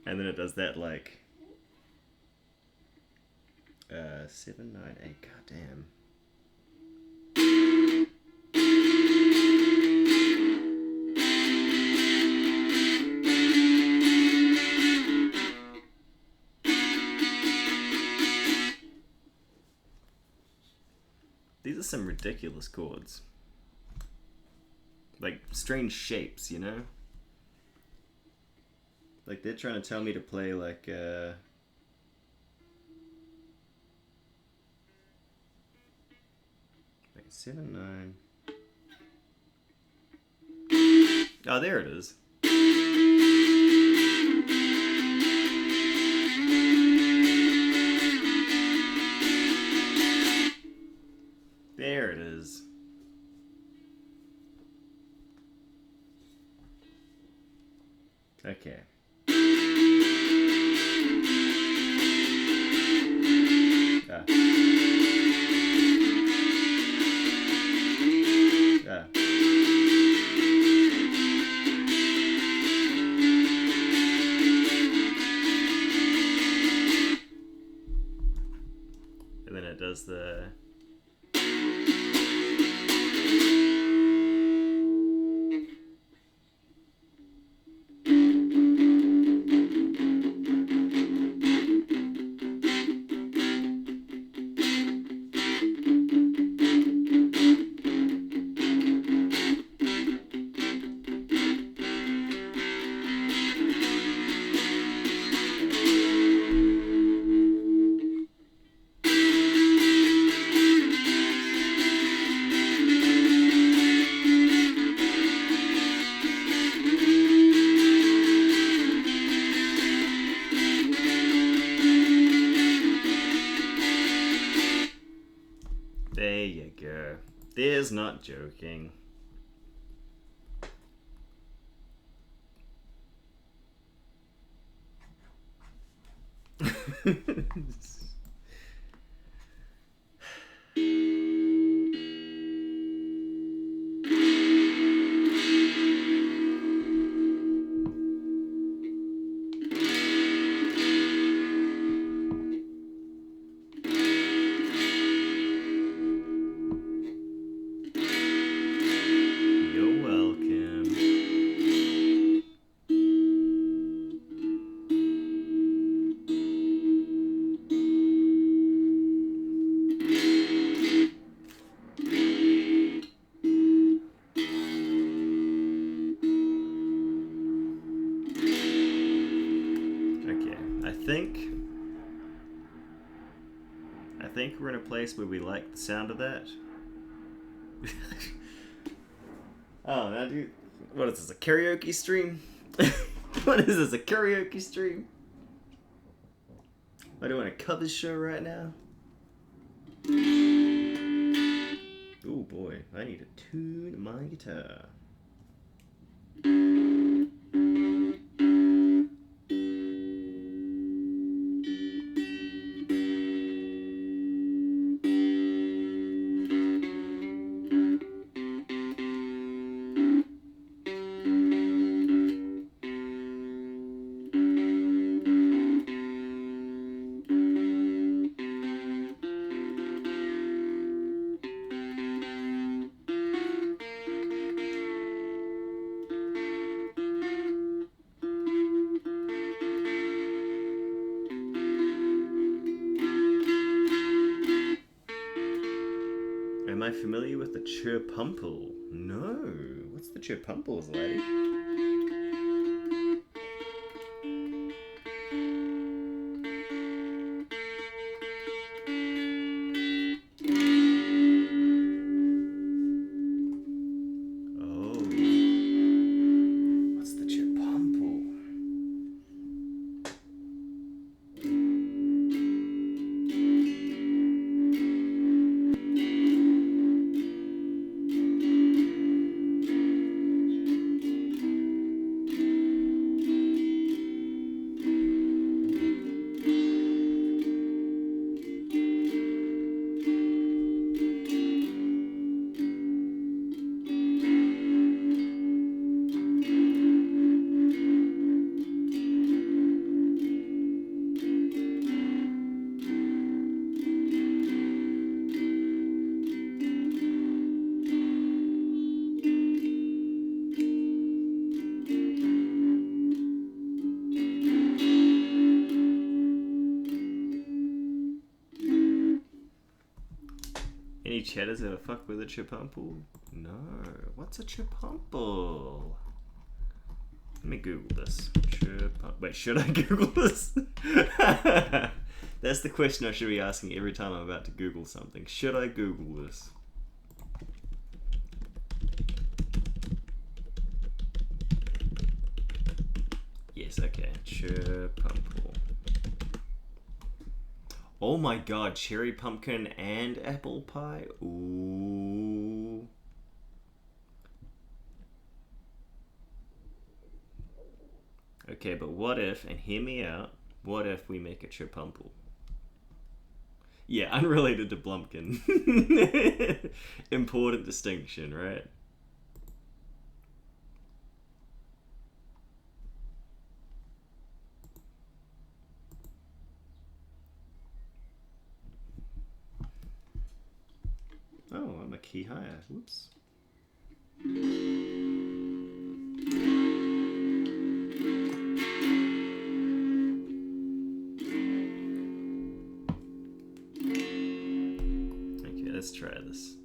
And then it does that like 7, 9, 8. God damn. These are some ridiculous chords. Like strange shapes, you know? Like they're trying to tell me to play like 7, 9. Oh, there it is. There it is. Okay. Ah. Ah. And then it does the... There you go. There's not joking. You're welcome. Okay, I think we're in a place where we like the sound of that. Oh, now dude, what is this, a karaoke stream? What is this, a karaoke stream? Am I doing a covers show right now? Oh boy, I need to tune my guitar. I familiar with the chirpumple? No. What's the chirpumples, lady? Any chatters ever fuck with a chirpumple? No. What's a chirpumple? Let me Google this. Wait, should I Google this? That's the question I should be asking every time I'm about to Google something. Should I Google this? Yes, okay. Chirpumple. Oh my god, cherry pumpkin and apple pie? Ooh. Okay, but what if, and hear me out, what if we make a chirpumple? Yeah, unrelated to Blumpkin. Important distinction, right? Oh, I'm a key higher. Whoops. Okay, let's try this.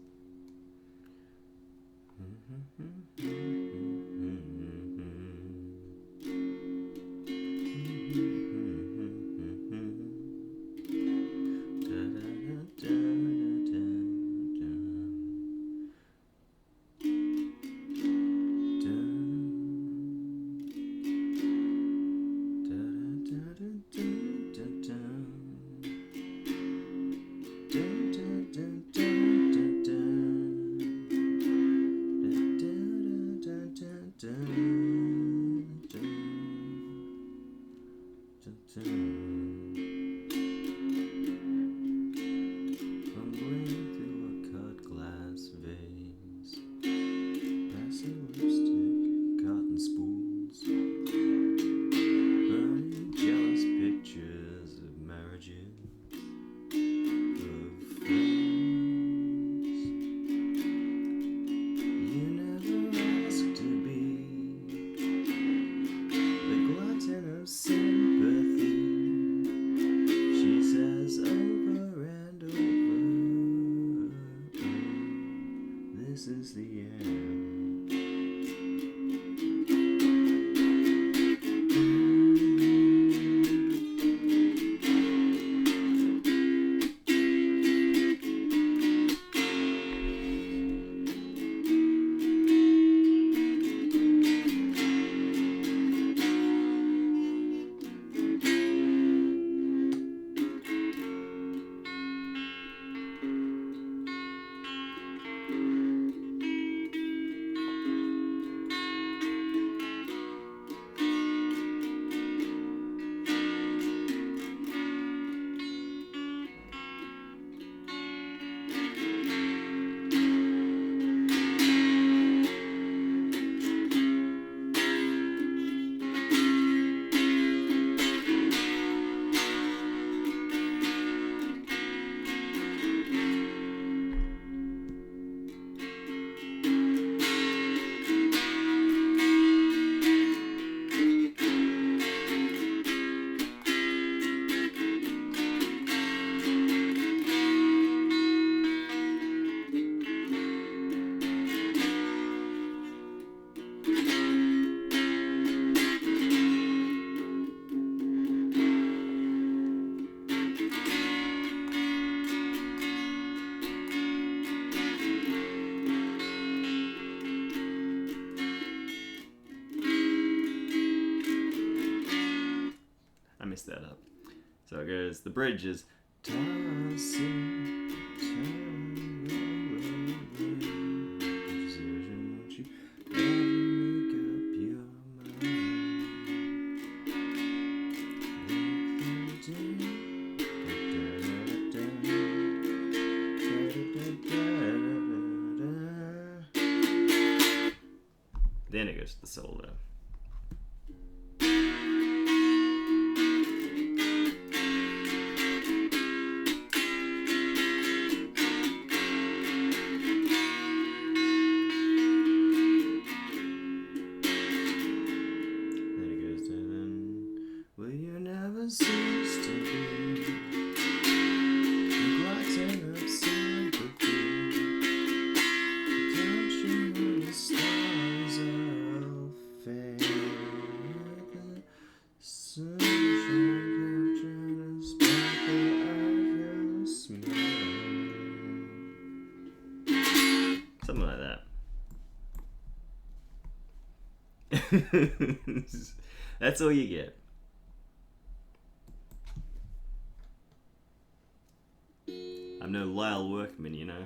messed that up. So it goes, the bridge is tossing, then it goes to the solo. Will you never cease to be neglecting of sympathy? Don't you know the stars will fade? The sunshine captured the sparkle of your smile. Something like that. That's all you get. I'm no Lyle Workman, you know.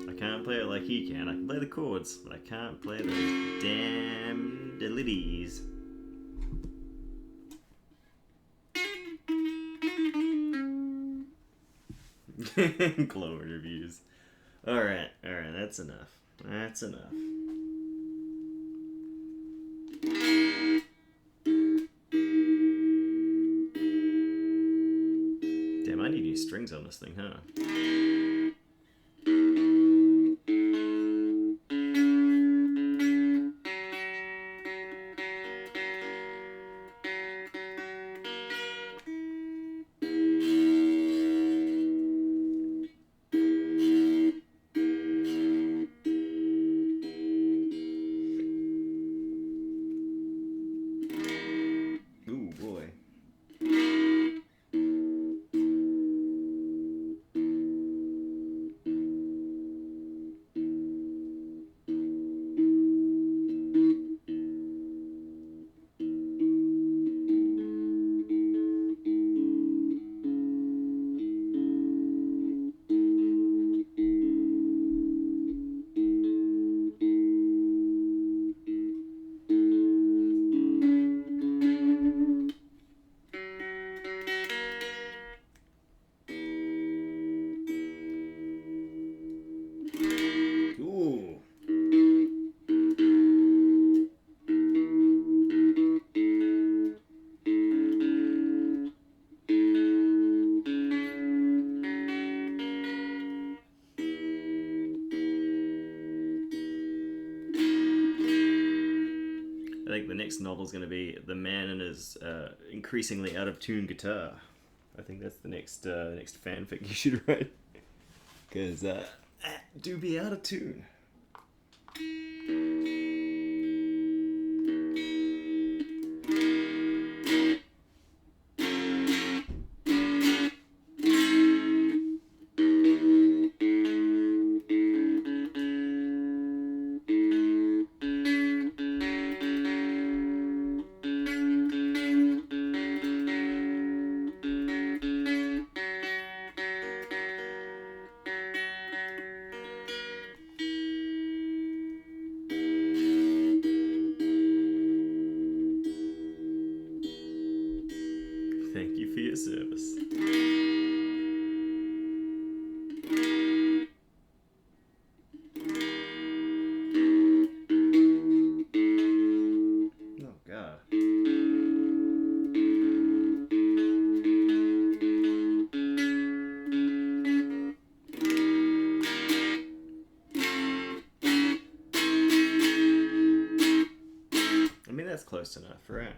I can't play it like he can. I can play the chords, but I can't play those damn dillities. Glowing reviews. Alright, that's enough. That's enough. Damn, I need new strings on this thing, huh? Ooh, boy. Ooh. I think the next novel is going to be The Man and His Increasingly Out of Tune Guitar. I think that's the next fanfic you should write. Because do be out of tune. Thank you for your service. Oh, God. I mean, that's close enough, right?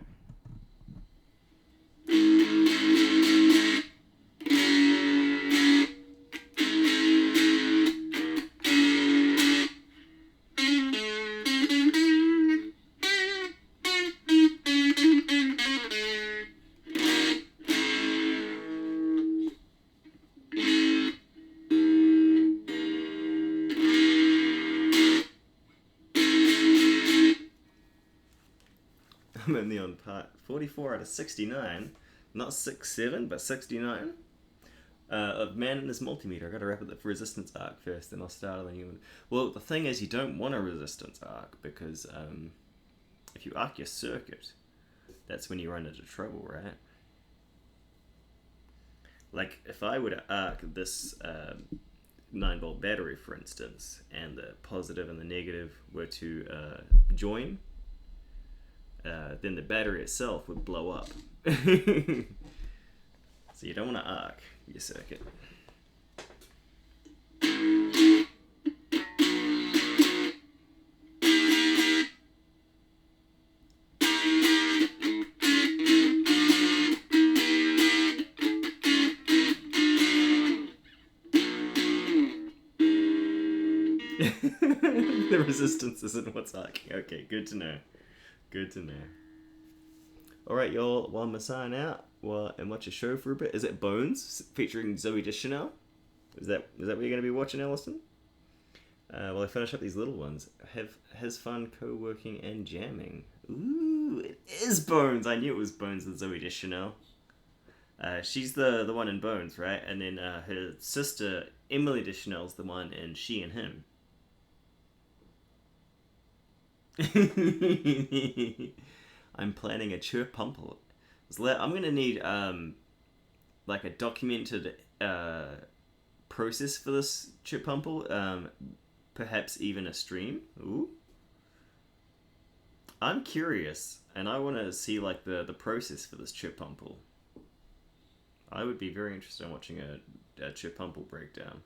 I'm only on part 44 out of 69. Not 67, but 69. Of Man and his multimeter. I gotta wrap up the resistance arc first, then I'll start on the new one. Well, the thing is, you don't want a resistance arc, because if you arc your circuit, that's when you run into trouble, right? Like, if I were to arc this 9-volt battery, for instance, and the positive and the negative were to join, then the battery itself would blow up. So you don't want to arc your circuit. The resistance isn't what's arcing. Okay, good to know. Good to know. Alright, y'all, while I'm signing out, and watch a show for a bit. Is it Bones, featuring Zoe Deschanel? Is that what you're going to be watching, Ellison? While I finish up these little ones. Has fun co-working and jamming. Ooh, it is Bones! I knew it was Bones with Zoe Deschanel. She's the one in Bones, right? And then her sister, Emily Deschanel's the one in She and Him. I'm planning a chirpumple. I'm gonna need like a documented process for this chirpumple. Perhaps even a stream. Ooh. I'm curious, and I want to see like the process for this chirpumple. I would be very interested in watching a chirpumple breakdown.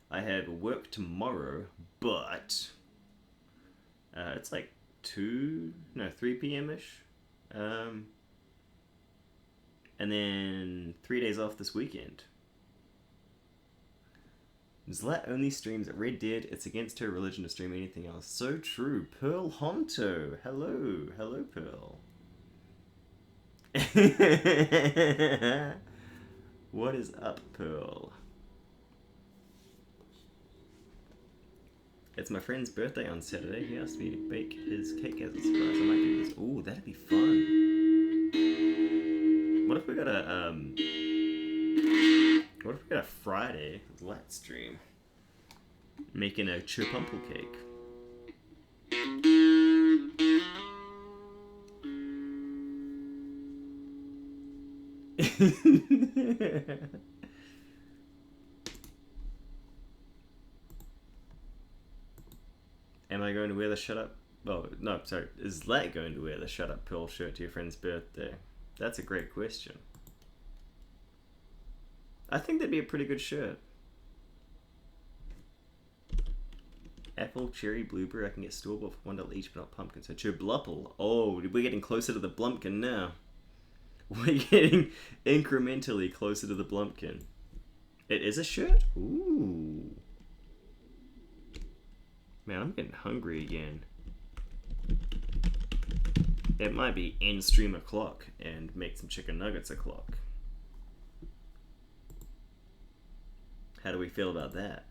I have work tomorrow, but it's like 3 p.m.-ish. And then 3 days off this weekend. Zlat only streams at Red Dead. It's against her religion to stream anything else. So true. Pearl Honto. Hello. Hello, Pearl. What is up, Pearl? It's my friend's birthday on Saturday. He asked me to bake his cake as a surprise. I might do this. Ooh, that'd be fun. What if we got a Friday light stream making a chirpumple cake? Am I going to wear the Shut Up? Oh, no, sorry. Is Lat going to wear the Shut Up Pearl shirt to your friend's birthday? That's a great question. I think that'd be a pretty good shirt. Apple, cherry, blueberry. I can get store-bought for $1 each, but not pumpkin. So chirblupple. Oh, we're getting closer to the blumpkin now. We're getting incrementally closer to the blumpkin. It is a shirt? Ooh. Man, I'm getting hungry again. It might be end stream o'clock and make some chicken nuggets o'clock. How do we feel about that?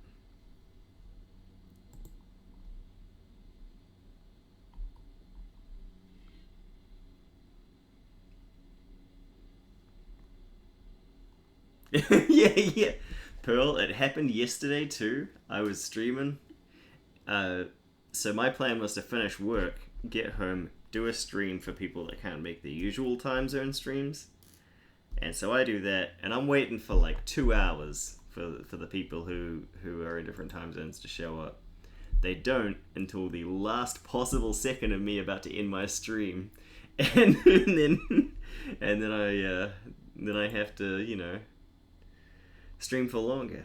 Yeah. Pearl, it happened yesterday too. I was streaming. So my plan was to finish work, get home, do a stream for people that can't make the usual time zone streams. And so I do that, and I'm waiting for like 2 hours for the people who are in different time zones to show up. They don't until the last possible second of me about to end my stream. And then I have to, stream for longer.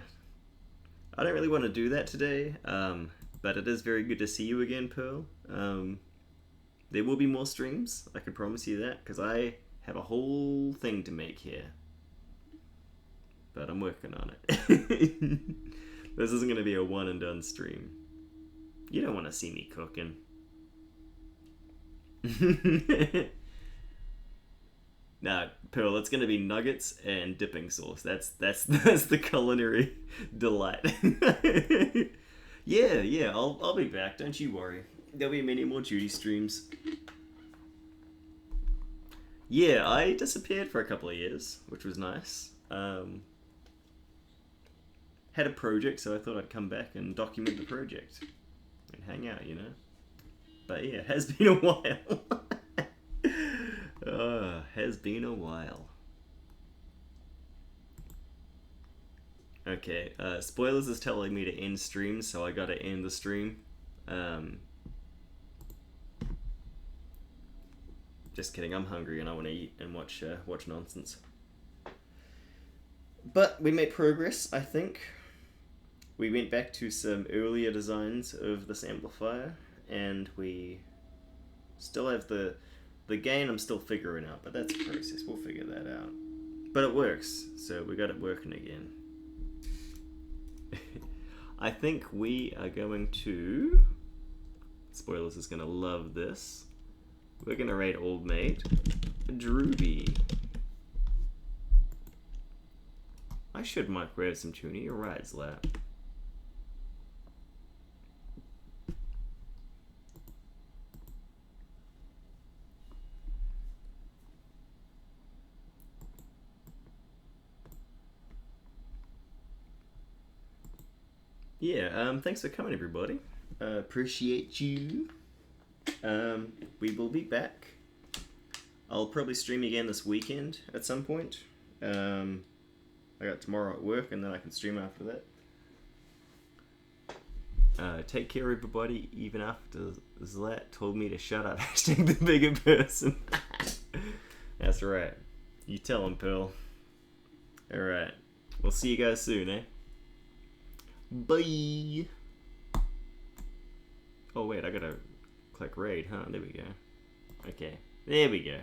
I don't really want to do that today, but it is very good to see you again, Pearl. There will be more streams, I can promise you that, because I have a whole thing to make here. But I'm working on it. This isn't going to be a one and done stream. You don't want to see me cooking. Nah, Pearl, it's going to be nuggets and dipping sauce. That's the culinary delight. Yeah, I'll be back. Don't you worry. There'll be many more Judy streams. Yeah, I disappeared for a couple of years, which was nice. Had a project, so I thought I'd come back and document the project and hang out, you know. But yeah, has been a while. Has been a while. Okay, Spoilers is telling me to end stream, so I gotta end the stream. Just kidding, I'm hungry and I want to eat and watch nonsense. But we made progress, I think. We went back to some earlier designs of this amplifier, and we still have the gain I'm still figuring out, but that's a process, we'll figure that out. But it works, so we got it working again. I think we are going to... Spoilers is going to love this. We're going to raid Old Mate Drooby. I should microwave some tuna. You're right, Zlat. Yeah, thanks for coming, everybody. Appreciate you. We will be back. I'll probably stream again this weekend at some point. I got tomorrow at work, and then I can stream after that. Take care, everybody, even after Zlat told me to shut up. Hashtag the bigger person. That's right. You tell him, Pearl. Alright. We'll see you guys soon, eh? Bye! Oh, wait, I gotta click raid, huh? There we go. Okay. There we go.